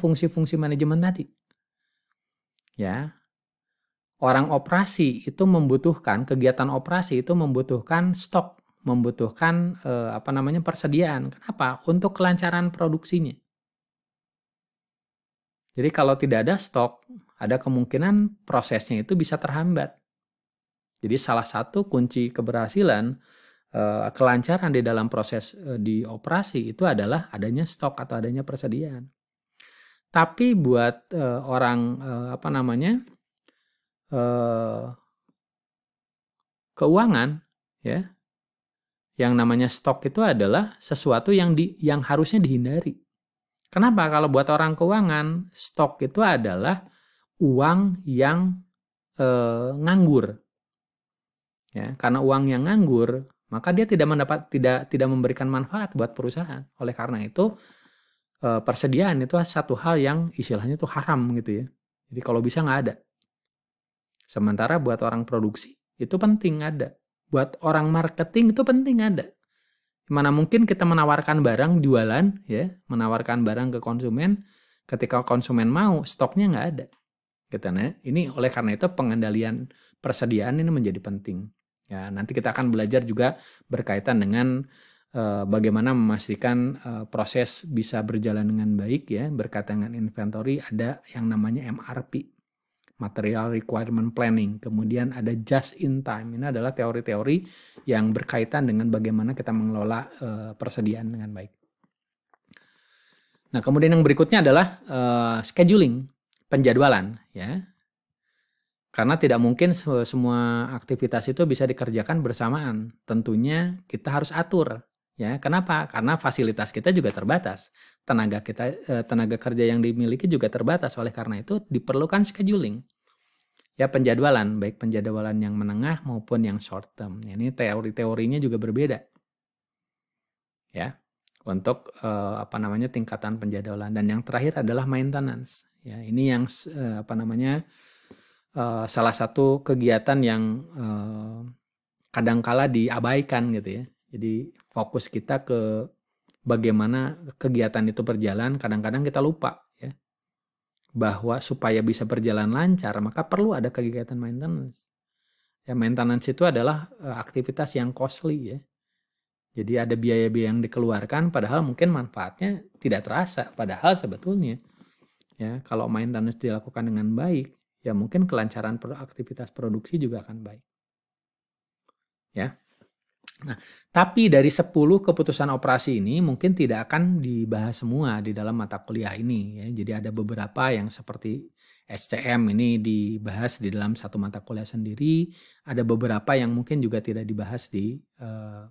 fungsi-fungsi manajemen tadi. Ya. Orang operasi itu membutuhkan kegiatan operasi itu membutuhkan stok, membutuhkan persediaan. Kenapa? Untuk kelancaran produksinya. Jadi kalau tidak ada stok, ada kemungkinan prosesnya itu bisa terhambat. Jadi salah satu kunci keberhasilan kelancaran di dalam proses di operasi itu adalah adanya stok atau adanya persediaan. Tapi buat keuangan ya, yang namanya stok itu adalah sesuatu yang harusnya dihindari. Kenapa? Kalau buat orang keuangan, stok itu adalah uang yang nganggur. Ya, karena uang yang nganggur, maka dia tidak memberikan manfaat buat perusahaan. Oleh karena itu, persediaan itu satu hal yang istilahnya itu haram gitu ya. Jadi kalau bisa nggak ada. Sementara buat orang produksi itu penting ada. Buat orang marketing itu penting ada. Mana mungkin kita menawarkan barang jualan ya, menawarkan barang ke konsumen, ketika konsumen mau stoknya nggak ada. Gitu, nah, ini oleh karena itu pengendalian persediaan ini menjadi penting. Ya, nanti kita akan belajar juga berkaitan dengan bagaimana memastikan proses bisa berjalan dengan baik ya, berkaitan dengan inventory ada yang namanya MRP, Material Requirement Planning. Kemudian ada just in time. Ini adalah teori-teori yang berkaitan dengan bagaimana kita mengelola persediaan dengan baik. Nah, kemudian yang berikutnya adalah scheduling, penjadwalan ya. Karena tidak mungkin semua aktivitas itu bisa dikerjakan bersamaan. Tentunya kita harus atur ya. Kenapa? Karena fasilitas kita juga terbatas. Tenaga kerja yang dimiliki juga terbatas. Oleh karena itu diperlukan scheduling. Ya, penjadwalan, baik penjadwalan yang menengah maupun yang short term. Ini teori-teorinya juga berbeda. Ya. Untuk tingkatan penjadwalan, dan yang terakhir adalah maintenance. Ya, ini yang salah satu kegiatan yang kadangkala diabaikan gitu ya. Jadi fokus kita ke bagaimana kegiatan itu berjalan, kadang-kadang kita lupa ya. Bahwa supaya bisa berjalan lancar, maka perlu ada kegiatan maintenance. Ya, maintenance itu adalah aktivitas yang costly ya. Jadi ada biaya-biaya yang dikeluarkan padahal mungkin manfaatnya tidak terasa. Padahal sebetulnya ya kalau maintenance dilakukan dengan baik, ya mungkin kelancaran aktivitas produksi juga akan baik. Ya. Nah, tapi dari 10 keputusan operasi ini mungkin tidak akan dibahas semua di dalam mata kuliah ini ya. Jadi ada beberapa yang seperti SCM ini dibahas di dalam satu mata kuliah sendiri, ada beberapa yang mungkin juga tidak dibahas di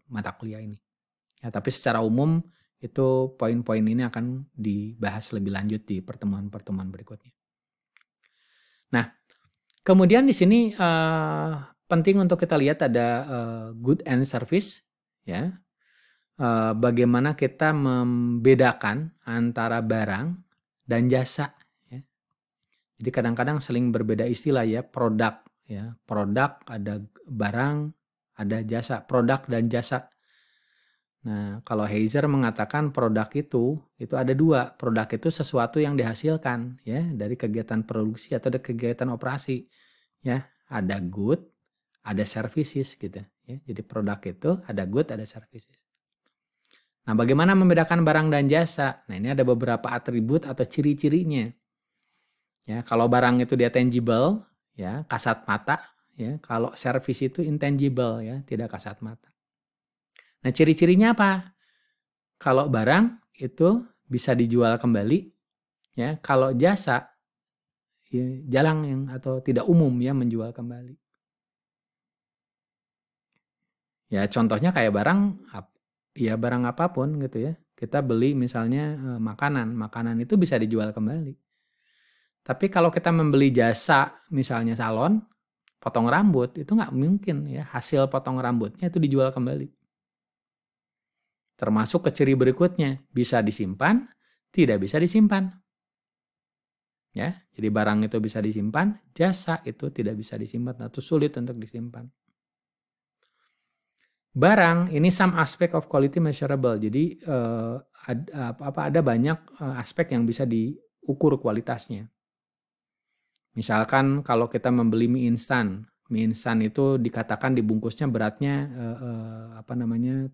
mata kuliah ini. Ya, tapi secara umum itu poin-poin ini akan dibahas lebih lanjut di pertemuan-pertemuan berikutnya. Nah, kemudian di sini penting untuk kita lihat ada good and service, ya. Bagaimana kita membedakan antara barang dan jasa. Ya. Jadi kadang-kadang saling berbeda istilah ya, produk, ya, produk ada barang, ada jasa, produk dan jasa. Nah, kalau Heiser mengatakan produk itu ada dua. Produk itu sesuatu yang dihasilkan ya dari kegiatan produksi atau dari kegiatan operasi. Ya, ada good, ada services gitu ya. Jadi produk itu ada good, ada services. Nah, bagaimana membedakan barang dan jasa? Nah, ini ada beberapa atribut atau ciri-cirinya. Ya, kalau barang itu dia tangible, ya, kasat mata, ya. Kalau service itu intangible, ya, tidak kasat mata. Nah, ciri-cirinya apa? Kalau barang itu bisa dijual kembali, ya. Kalau jasa, ya, jarang yang atau tidak umum ya menjual kembali. Ya, contohnya kayak barang, ya barang apapun gitu ya. Kita beli misalnya makanan itu bisa dijual kembali. Tapi kalau kita membeli jasa, misalnya salon, potong rambut, itu nggak mungkin ya hasil potong rambutnya itu dijual kembali. Termasuk ke ciri berikutnya, bisa disimpan, tidak bisa disimpan. Ya, jadi barang itu bisa disimpan, jasa itu tidak bisa disimpan atau sulit untuk disimpan. Barang ini some aspect of quality measurable. Jadi ada banyak aspek yang bisa diukur kualitasnya. Misalkan kalau kita membeli mie instan itu dikatakan dibungkusnya beratnya 70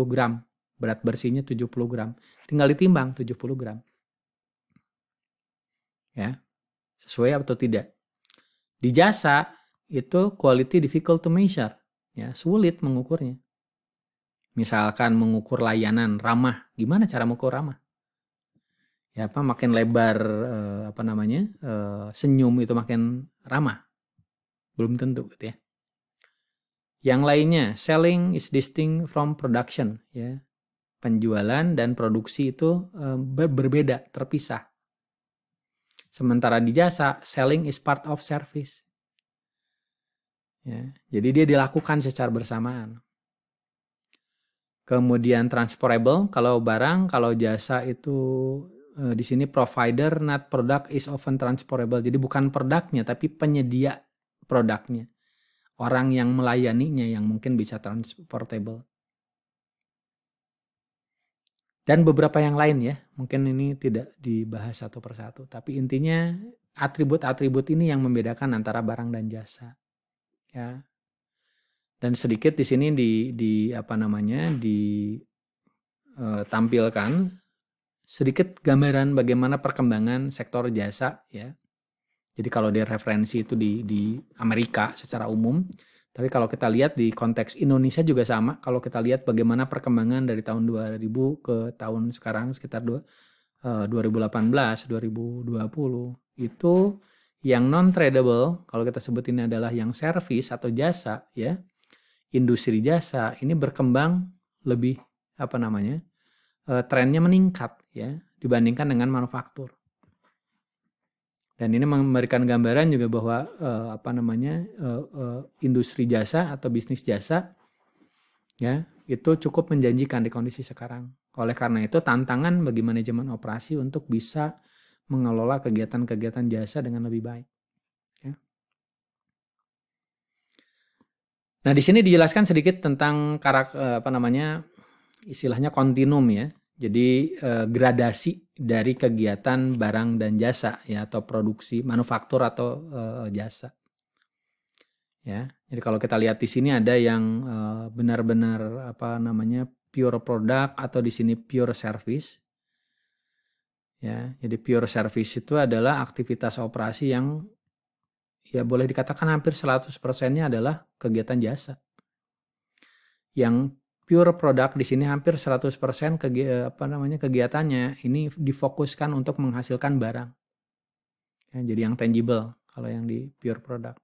gram. Berat bersihnya 70 gram. Tinggal ditimbang 70 gram. Ya. Sesuai atau tidak. Di jasa itu quality difficult to measure. Ya, sulit mengukurnya. Misalkan mengukur layanan ramah, gimana cara mengukur ramah? Ya apa makin lebar senyum itu makin ramah? Belum tentu gitu ya. Yang lainnya, selling is distinct from production, ya. Penjualan dan produksi itu berbeda, terpisah. Sementara di jasa, selling is part of service. Ya, jadi dia dilakukan secara bersamaan. Kemudian transferable, kalau barang, kalau jasa itu di sini provider not product is often transferable. Jadi bukan produknya tapi penyedia produknya. Orang yang melayaninya yang mungkin bisa transportable. Dan beberapa yang lain ya, mungkin ini tidak dibahas satu persatu, tapi intinya atribut-atribut ini yang membedakan antara barang dan jasa. Ya. Dan sedikit di sini ditampilkan sedikit gambaran bagaimana perkembangan sektor jasa ya. Jadi kalau di referensi itu di Amerika secara umum, tapi kalau kita lihat di konteks Indonesia juga sama. Kalau kita lihat bagaimana perkembangan dari tahun 2000 ke tahun sekarang sekitar 2018, 2020 itu yang non tradable kalau kita sebut ini adalah yang service atau jasa ya. Industri jasa ini berkembang lebih trennya meningkat ya dibandingkan dengan manufaktur. Dan ini memberikan gambaran juga bahwa industri jasa atau bisnis jasa ya itu cukup menjanjikan di kondisi sekarang. Oleh karena itu tantangan bagi manajemen operasi untuk bisa mengelola kegiatan-kegiatan jasa dengan lebih baik. Ya. Nah di sini dijelaskan sedikit tentang istilahnya kontinum ya. Jadi gradasi dari kegiatan barang dan jasa ya atau produksi manufaktur atau jasa. Ya. Jadi kalau kita lihat di sini ada yang benar-benar pure product atau di sini pure service. Ya, jadi pure service itu adalah aktivitas operasi yang ya boleh dikatakan hampir 100%-nya adalah kegiatan jasa. Yang pure product di sini hampir 100% kegiatannya ini difokuskan untuk menghasilkan barang. Ya, jadi yang tangible kalau yang di pure product.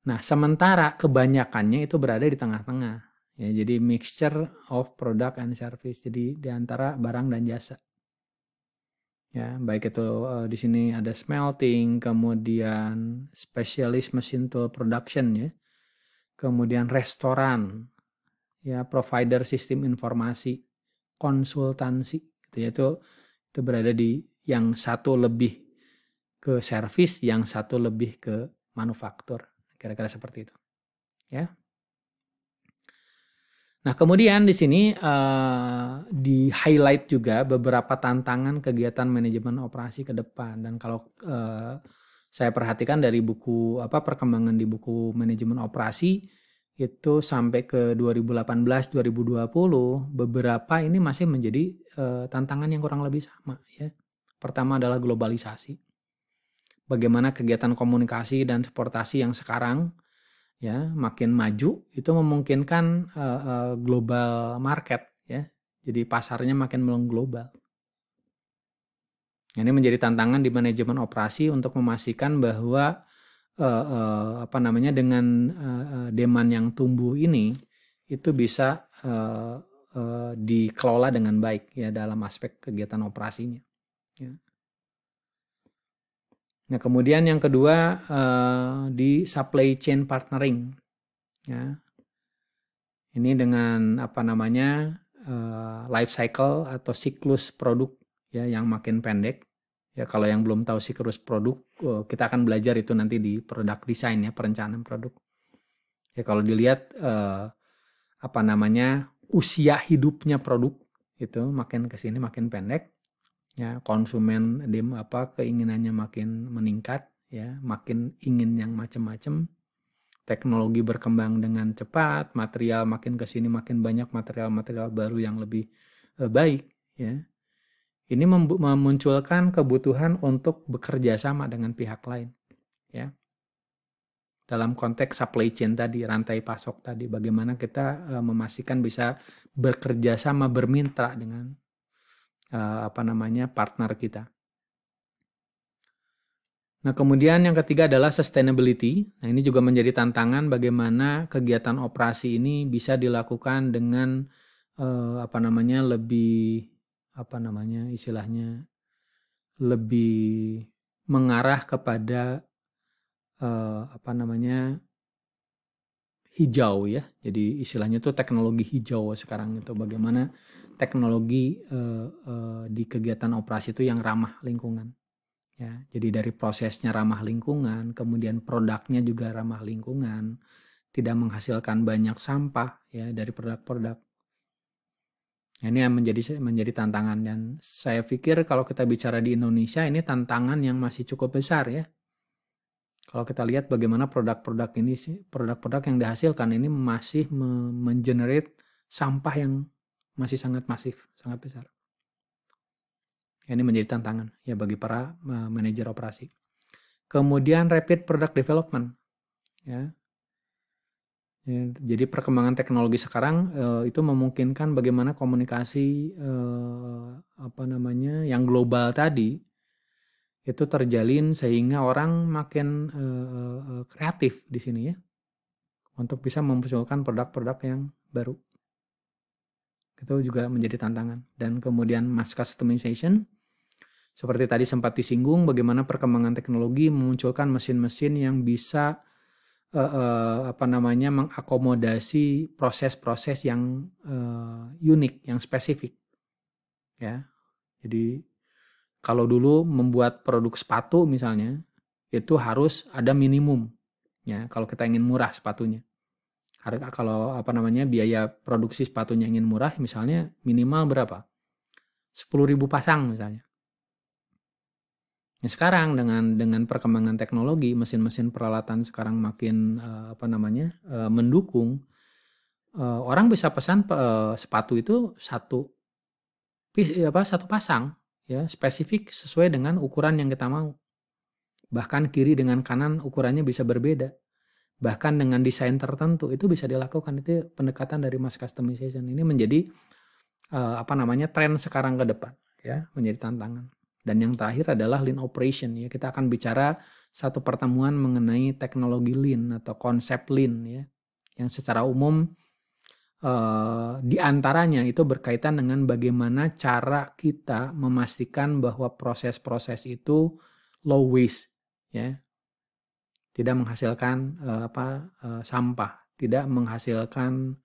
Nah, sementara kebanyakannya itu berada di tengah-tengah. Ya, jadi mixture of product and service. Jadi di antara barang dan jasa. Ya, baik itu di sini ada smelting, kemudian specialist machine tool production ya. Kemudian restoran, ya provider sistem informasi, konsultansi gitu ya. Itu berada di yang satu lebih ke service, yang satu lebih ke manufaktur. Kira-kira seperti itu. Ya. Nah, kemudian di sini di highlight juga beberapa tantangan kegiatan manajemen operasi ke depan. Dan kalau saya perhatikan dari buku perkembangan di buku manajemen operasi itu sampai ke 2018-2020 beberapa ini masih menjadi tantangan yang kurang lebih sama ya. Pertama adalah globalisasi. Bagaimana kegiatan komunikasi dan transportasi yang sekarang ya makin maju itu memungkinkan global market ya, jadi pasarnya makin mengglobal. Ini menjadi tantangan di manajemen operasi untuk memastikan bahwa dengan demand yang tumbuh ini itu bisa dikelola dengan baik ya dalam aspek kegiatan operasinya. Ya. Nah, kemudian yang kedua di supply chain partnering. Ya. Ini dengan life cycle atau siklus produk ya yang makin pendek. Ya, kalau yang belum tahu siklus produk, kita akan belajar itu nanti di product design ya, perencanaan produk. Ya, kalau dilihat usia hidupnya produk itu makin ke sini makin pendek. Ya, konsumen keinginannya makin meningkat ya, makin ingin yang macam-macam. Teknologi berkembang dengan cepat, material makin ke sini makin banyak material-material baru yang lebih baik ya. Ini memunculkan kebutuhan untuk bekerja sama dengan pihak lain ya. Dalam konteks supply chain tadi, rantai pasok tadi, bagaimana kita memastikan bisa bekerja sama bermitra dengan partner kita. Nah, kemudian yang ketiga adalah sustainability. Nah, ini juga menjadi tantangan bagaimana kegiatan operasi ini bisa dilakukan dengan lebih mengarah kepada hijau ya. Jadi istilahnya itu teknologi hijau sekarang itu, bagaimana teknologi di kegiatan operasi itu yang ramah lingkungan. Ya, jadi dari prosesnya ramah lingkungan, kemudian produknya juga ramah lingkungan, tidak menghasilkan banyak sampah ya dari produk-produk. Ini yang menjadi tantangan, dan saya pikir kalau kita bicara di Indonesia ini tantangan yang masih cukup besar ya. Kalau kita lihat bagaimana produk-produk yang dihasilkan ini masih mengenerate sampah yang masih sangat masif, sangat besar. Ini menjadi tantangan ya bagi para manajer operasi. Kemudian rapid product development ya. Jadi perkembangan teknologi sekarang itu memungkinkan bagaimana komunikasi yang global tadi itu terjalin sehingga orang makin kreatif di sini ya untuk bisa memunculkan produk-produk yang baru. Itu juga menjadi tantangan. Dan kemudian mass customization, seperti tadi sempat disinggung, bagaimana perkembangan teknologi memunculkan mesin-mesin yang bisa mengakomodasi proses-proses yang unik, yang spesifik. Ya, jadi kalau dulu membuat produk sepatu misalnya, itu harus ada minimum. Ya, kalau kita ingin murah sepatunya. Kalau biaya produksi sepatunya ingin murah, misalnya minimal berapa? 10.000 pasang misalnya. Nah, sekarang dengan perkembangan teknologi, mesin-mesin peralatan sekarang makin mendukung, orang bisa pesan sepatu itu satu pasang ya, spesifik sesuai dengan ukuran yang kita mau. Bahkan kiri dengan kanan ukurannya bisa berbeda. Bahkan dengan desain tertentu itu bisa dilakukan. Itu pendekatan dari mass customization. Ini menjadi tren sekarang ke depan, ya, menjadi tantangan. Dan yang terakhir adalah lean operation, ya. Kita akan bicara satu pertemuan mengenai teknologi lean atau konsep lean, ya, yang secara umum di antaranya itu berkaitan dengan bagaimana cara kita memastikan bahwa proses-proses itu low waste, ya, tidak menghasilkan sampah, tidak menghasilkan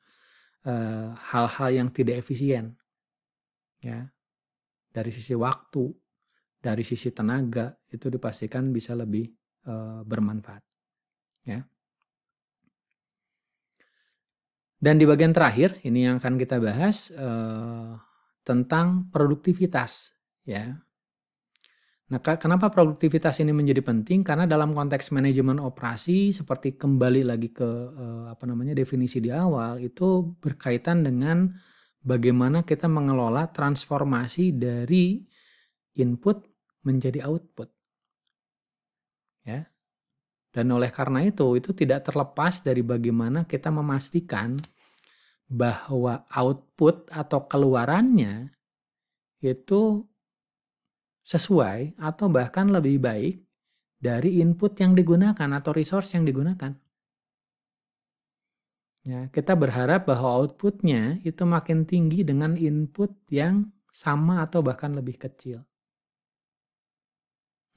hal-hal yang tidak efisien, ya, dari sisi waktu, dari sisi tenaga itu dipastikan bisa lebih bermanfaat, ya. Dan di bagian terakhir ini yang akan kita bahas tentang produktivitas, ya. Nah, kenapa produktivitas ini menjadi penting? Karena dalam konteks manajemen operasi, seperti kembali lagi ke definisi di awal, itu berkaitan dengan bagaimana kita mengelola transformasi dari input menjadi output, ya. Dan oleh karena itu tidak terlepas dari bagaimana kita memastikan bahwa output atau keluarannya itu sesuai atau bahkan lebih baik dari input yang digunakan atau resource yang digunakan. Ya, kita berharap bahwa outputnya itu makin tinggi dengan input yang sama atau bahkan lebih kecil.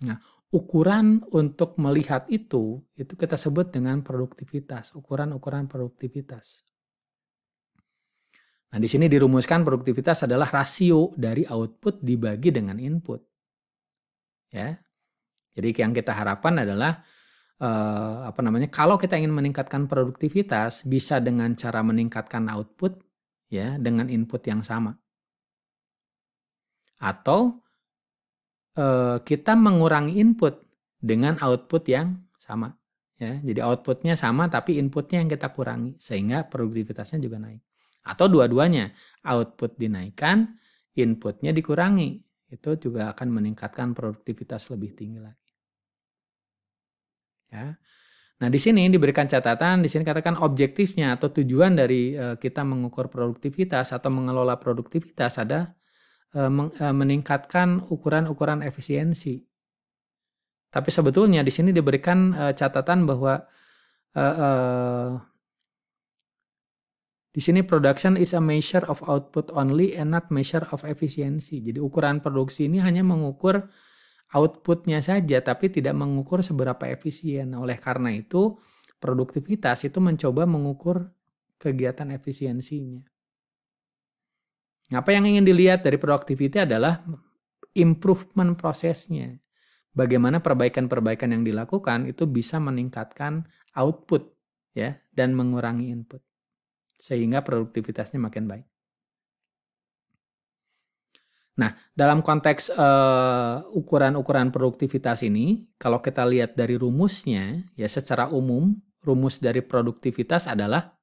Nah, ukuran untuk melihat itu kita sebut dengan produktivitas, ukuran-ukuran produktivitas. Nah, di sini dirumuskan produktivitas adalah rasio dari output dibagi dengan input. Ya. Jadi yang kita harapkan adalah kalau kita ingin meningkatkan produktivitas bisa dengan cara meningkatkan output, ya, dengan input yang sama. Atau kita mengurangi input dengan output yang sama, ya. Jadi outputnya sama tapi inputnya yang kita kurangi sehingga produktivitasnya juga naik. Atau dua-duanya, output dinaikkan, inputnya dikurangi. Itu juga akan meningkatkan produktivitas lebih tinggi lagi. Ya. Nah, di sini diberikan catatan, di sini katakan objektifnya atau tujuan dari kita mengukur produktivitas atau mengelola produktivitas ada meningkatkan ukuran-ukuran efisiensi. Tapi sebetulnya di sini diberikan catatan bahwa di sini production is a measure of output only and not measure of efficiency. Jadi ukuran produksi ini hanya mengukur outputnya saja, tapi tidak mengukur seberapa efisien. Oleh karena itu, produktivitas itu mencoba mengukur kegiatan efisiensinya. Apa yang ingin dilihat dari productivity adalah improvement prosesnya. Bagaimana perbaikan-perbaikan yang dilakukan itu bisa meningkatkan output, ya, dan mengurangi input. Sehingga produktivitasnya makin baik. Nah, dalam konteks ukuran-ukuran produktivitas ini, kalau kita lihat dari rumusnya, ya secara umum, rumus dari produktivitas adalah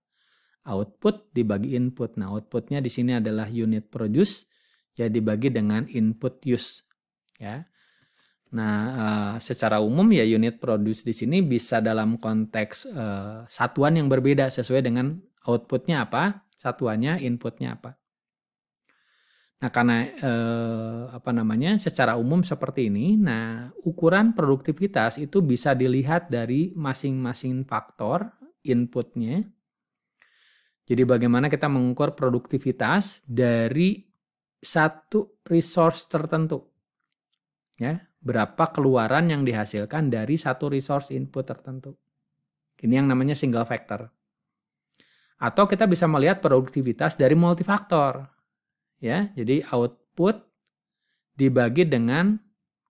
output dibagi input. Nah, outputnya di sini adalah unit produce, ya dibagi dengan input use. Ya. Nah, secara umum ya unit produce di sini bisa dalam konteks satuan yang berbeda sesuai dengan outputnya apa, satuannya, inputnya apa. Nah, karena secara umum seperti ini, nah ukuran produktivitas itu bisa dilihat dari masing-masing faktor inputnya. Jadi bagaimana kita mengukur produktivitas dari satu resource tertentu. Ya, berapa keluaran yang dihasilkan dari satu resource input tertentu. Ini yang namanya single factor. Atau kita bisa melihat produktivitas dari multifaktor. Ya, jadi output dibagi dengan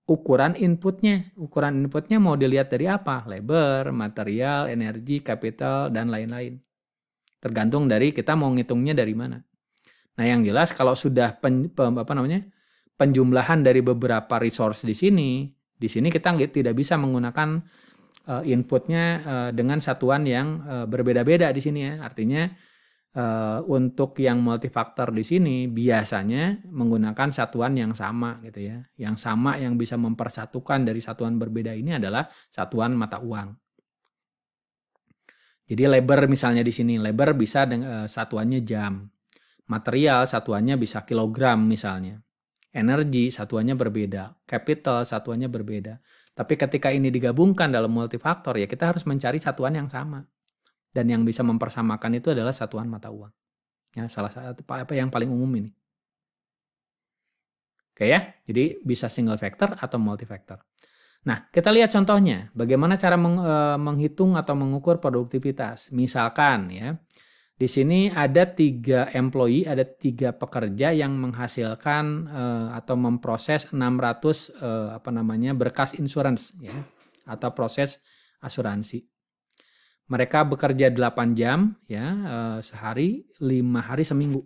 ukuran inputnya. Ukuran inputnya mau dilihat dari apa? Labor, material, energi, capital, dan lain-lain. Tergantung dari kita mau ngitungnya dari mana. Nah, yang jelas kalau sudah penjumlahan dari beberapa resource di sini kita tidak bisa menggunakan inputnya dengan satuan yang berbeda-beda di sini, ya. Artinya Untuk yang multifaktor di sini biasanya menggunakan satuan yang sama gitu ya. Yang sama yang bisa mempersatukan dari satuan berbeda ini adalah satuan mata uang. Jadi labor misalnya di sini, labor bisa satuannya jam. Material satuannya bisa kilogram misalnya. Energi satuannya berbeda, capital satuannya berbeda. Tapi ketika ini digabungkan dalam multifaktor ya kita harus mencari satuan yang sama. Dan yang bisa mempersamakan itu adalah satuan mata uang. Ya, salah satu apa yang paling umum ini. Oke ya, jadi bisa single factor atau multifaktor. Nah, kita lihat contohnya. Bagaimana cara menghitung atau mengukur produktivitas. Misalkan ya, di sini ada 3 employee, ada 3 pekerja yang menghasilkan atau memproses 600 berkas insurance ya, atau proses asuransi. Mereka bekerja 8 jam ya, sehari, 5 hari seminggu.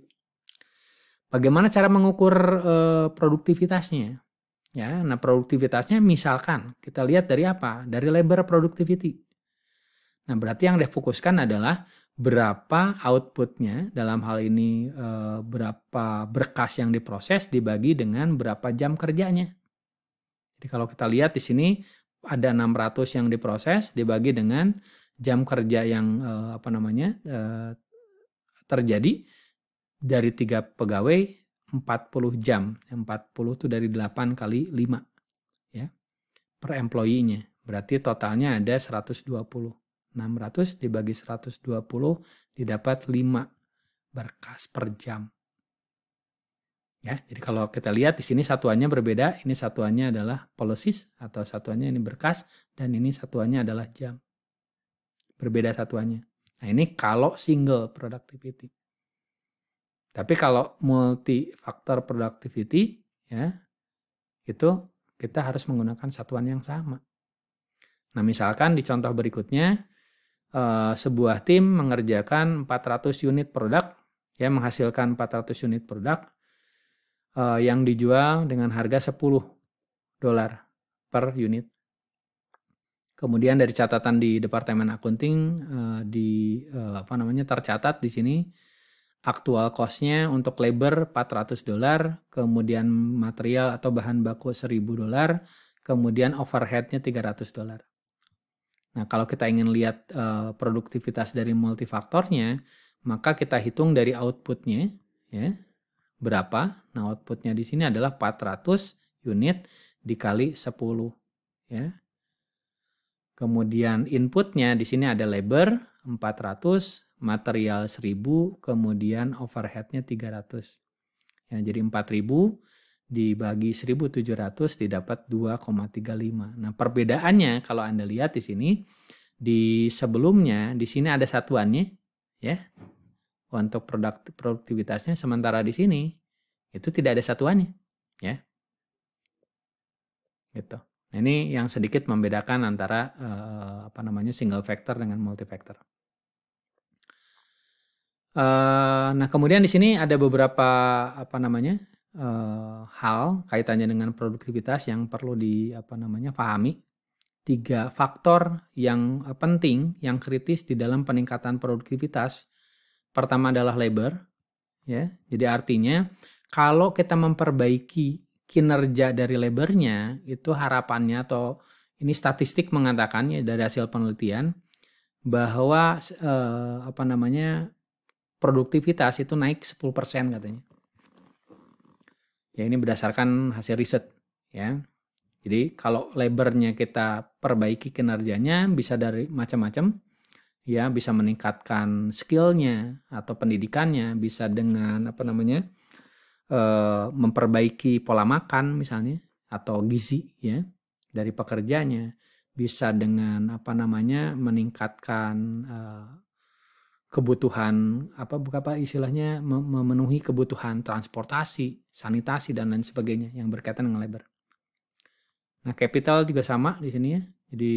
Bagaimana cara mengukur produktivitasnya? Ya, nah produktivitasnya misalkan kita lihat dari apa? Dari labor productivity. Nah, berarti yang difokuskan adalah berapa outputnya, dalam hal ini berapa berkas yang diproses dibagi dengan berapa jam kerjanya. Jadi kalau kita lihat di sini ada 600 yang diproses dibagi dengan jam kerja yang terjadi dari 3 pegawai 40 jam. 40 itu dari 8 kali 5 ya, per employee-nya. Berarti totalnya ada 120. 600 dibagi 120 didapat 5 berkas per jam. Ya, jadi kalau kita lihat di sini satuannya berbeda, ini satuannya adalah policies atau satuannya ini berkas dan ini satuannya adalah jam. Berbeda satuannya. Nah, ini kalau single productivity. Tapi kalau multi-factor productivity ya, itu kita harus menggunakan satuan yang sama. Nah, misalkan di contoh berikutnya sebuah tim mengerjakan 400 unit produk ya, menghasilkan 400 unit produk yang dijual dengan harga $10 per unit. Kemudian dari catatan di Departemen Akunting tercatat di sini aktual cost-nya untuk labor $400, kemudian material atau bahan baku $1.000, kemudian overhead-nya $300. Nah, kalau kita ingin lihat produktivitas dari multifaktornya, maka kita hitung dari output-nya ya, berapa? Nah, output-nya di sini adalah 400 unit dikali 10 ya. Kemudian inputnya di sini ada labor 400, material 1000, kemudian overheadnya 300. Ya, jadi 4000 dibagi 1700 didapat 2,35. Nah, perbedaannya kalau Anda lihat di sini, di sebelumnya di sini ada satuannya ya. Untuk produktivitasnya, sementara di sini itu tidak ada satuannya ya. Gitu. Nah, ini yang sedikit membedakan antara single factor dengan multifactor. Nah, kemudian di sini ada beberapa hal kaitannya dengan produktivitas yang perlu pahami. 3 faktor yang penting, yang kritis di dalam peningkatan produktivitas. Pertama adalah labor, ya. Jadi artinya kalau kita memperbaiki kinerja dari labornya, itu harapannya atau ini statistik mengatakannya dari hasil penelitian bahwa produktivitas itu naik 10% katanya. Ya, ini berdasarkan hasil riset ya. Jadi kalau labornya kita perbaiki kinerjanya bisa dari macam-macam ya, bisa meningkatkan skillnya atau pendidikannya, bisa dengan memperbaiki pola makan misalnya atau gizi ya dari pekerjanya, bisa dengan meningkatkan kebutuhan memenuhi kebutuhan transportasi, sanitasi dan lain sebagainya yang berkaitan dengan labor. Nah, capital juga sama di sini ya. Jadi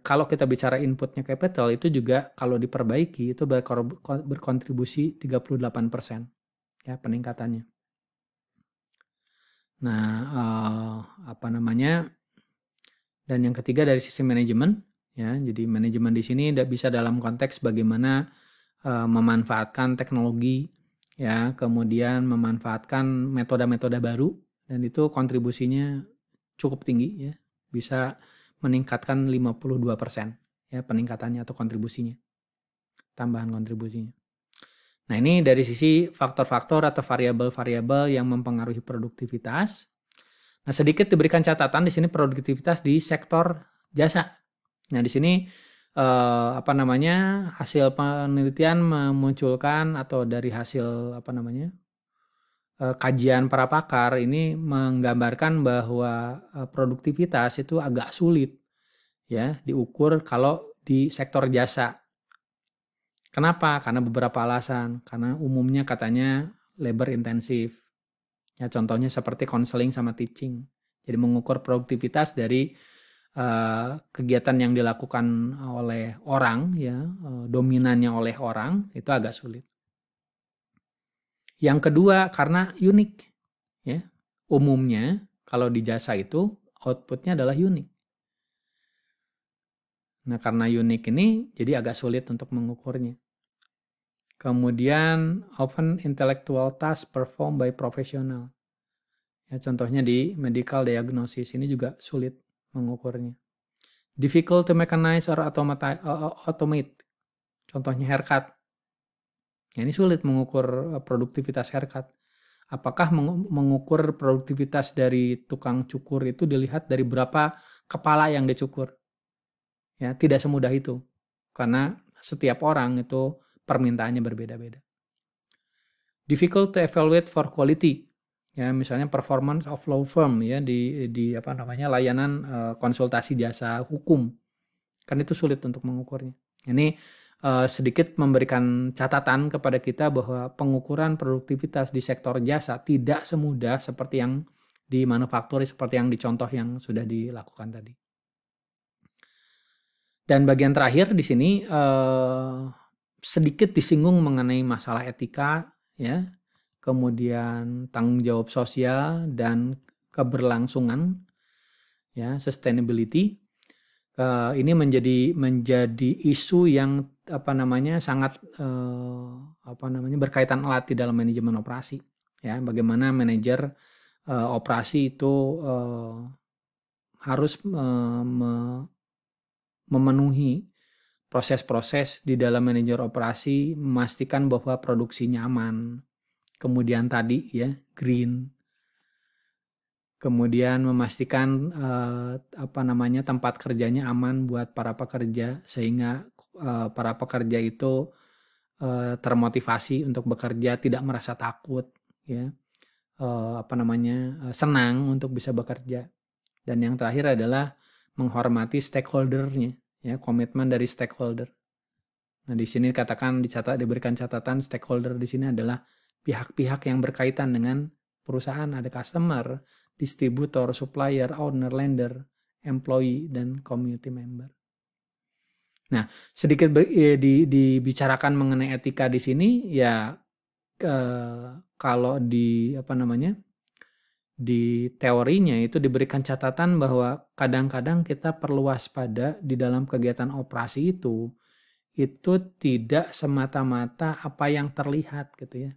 kalau kita bicara inputnya capital itu juga kalau diperbaiki itu berkontribusi 38% ya peningkatannya. Nah, dan yang ketiga dari sisi manajemen ya. Jadi manajemen di sini bisa dalam konteks bagaimana memanfaatkan teknologi, ya, kemudian memanfaatkan metode-metode baru, dan itu kontribusinya cukup tinggi, ya, bisa meningkatkan 52% ya peningkatannya atau kontribusinya, tambahan kontribusinya. Nah, ini dari sisi faktor-faktor atau variabel-variabel yang mempengaruhi produktivitas. Nah, sedikit diberikan catatan di sini produktivitas di sektor jasa. Nah, di sini hasil penelitian memunculkan atau dari hasil kajian para pakar ini menggambarkan bahwa produktivitas itu agak sulit ya diukur kalau di sektor jasa. Kenapa? Karena beberapa alasan. Karena umumnya katanya labor intensif. Ya, contohnya seperti counseling sama teaching. Jadi mengukur produktivitas dari kegiatan yang dilakukan oleh orang, ya, dominannya oleh orang, itu agak sulit. Yang kedua, karena unik. Ya. Umumnya kalau di jasa itu outputnya adalah unik. Nah, karena unik ini jadi agak sulit untuk mengukurnya. Kemudian often intellectual task performed by professional. Ya, contohnya di medical diagnosis ini juga sulit mengukurnya. Difficult to mechanize or automate. Contohnya haircut. Ya, ini sulit mengukur produktivitas haircut. Apakah mengukur produktivitas dari tukang cukur itu dilihat dari berapa kepala yang dicukur? Ya, tidak semudah itu. Karena setiap orang itu permintaannya berbeda-beda. Difficult to evaluate for quality. Ya, misalnya performance of law firm ya di layanan konsultasi jasa hukum. Kan itu sulit untuk mengukurnya. Ini sedikit memberikan catatan kepada kita bahwa pengukuran produktivitas di sektor jasa tidak semudah seperti yang di manufaktur, seperti yang dicontoh yang sudah dilakukan tadi. Dan bagian terakhir di sini sedikit disinggung mengenai masalah etika, ya, kemudian tanggung jawab sosial dan keberlangsungan, ya, sustainability. Ini menjadi isu yang sangat berkaitan erat di dalam manajemen operasi, ya, bagaimana manajer operasi itu harus memenuhi proses-proses di dalam manajer operasi, memastikan bahwa produksinya aman, kemudian tadi ya green, kemudian memastikan tempat kerjanya aman buat para pekerja sehingga para pekerja itu termotivasi untuk bekerja, tidak merasa takut, ya, senang untuk bisa bekerja. Dan yang terakhir adalah menghormati stakeholder-nya, ya, komitmen dari stakeholder. Nah, di sini diberikan catatan stakeholder di sini adalah pihak-pihak yang berkaitan dengan perusahaan, ada customer, distributor, supplier, owner, lender, employee, dan community member. Nah, sedikit dibicarakan mengenai etika di sini, ya, kalau di di teorinya itu diberikan catatan bahwa kadang-kadang kita perlu waspada di dalam kegiatan operasi itu tidak semata-mata apa yang terlihat gitu ya.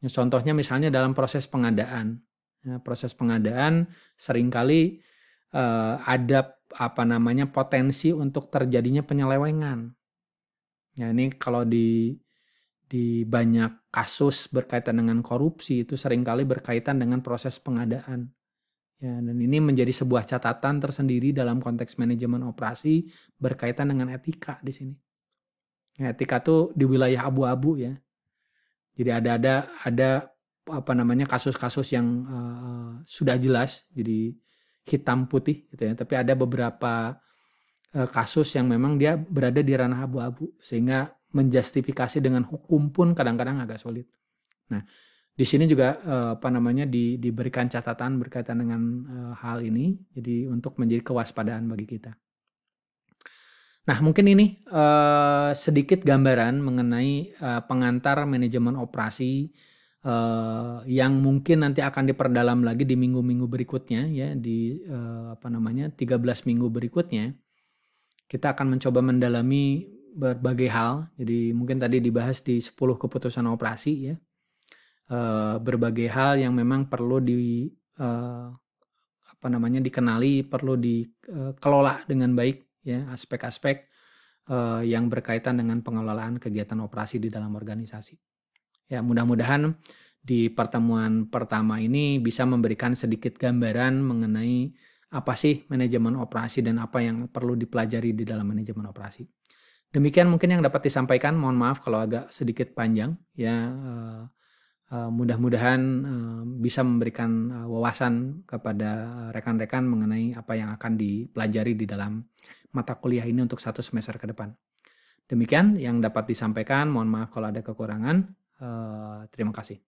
Contohnya misalnya dalam proses pengadaan. Ya, proses pengadaan seringkali ada potensi untuk terjadinya penyelewengan. Ya, ini kalau di banyak kasus berkaitan dengan korupsi itu seringkali berkaitan dengan proses pengadaan. Ya, dan ini menjadi sebuah catatan tersendiri dalam konteks manajemen operasi berkaitan dengan etika di sini. Ya, etika tuh di wilayah abu-abu ya. Jadi ada kasus-kasus yang sudah jelas jadi hitam putih gitu ya. Tapi ada beberapa kasus yang memang dia berada di ranah abu-abu sehingga menjustifikasi dengan hukum pun kadang-kadang agak sulit. Nah, di sini juga diberikan catatan berkaitan dengan hal ini, jadi untuk menjadi kewaspadaan bagi kita. Nah, mungkin ini sedikit gambaran mengenai pengantar manajemen operasi yang mungkin nanti akan diperdalam lagi di minggu-minggu berikutnya, ya, di 13 minggu berikutnya. Kita akan mencoba mendalami berbagai hal. Jadi mungkin tadi dibahas di 10 keputusan operasi ya. Berbagai hal yang memang perlu dikenali, perlu dikelola dengan baik ya, aspek-aspek yang berkaitan dengan pengelolaan kegiatan operasi di dalam organisasi. Ya, mudah-mudahan di pertemuan pertama ini bisa memberikan sedikit gambaran mengenai apa sih manajemen operasi dan apa yang perlu dipelajari di dalam manajemen operasi. Demikian mungkin yang dapat disampaikan. Mohon maaf kalau agak sedikit panjang ya. Mudah-mudahan bisa memberikan wawasan kepada rekan-rekan mengenai apa yang akan dipelajari di dalam mata kuliah ini untuk 1 semester ke depan. Demikian yang dapat disampaikan. Mohon maaf kalau ada kekurangan. Terima kasih.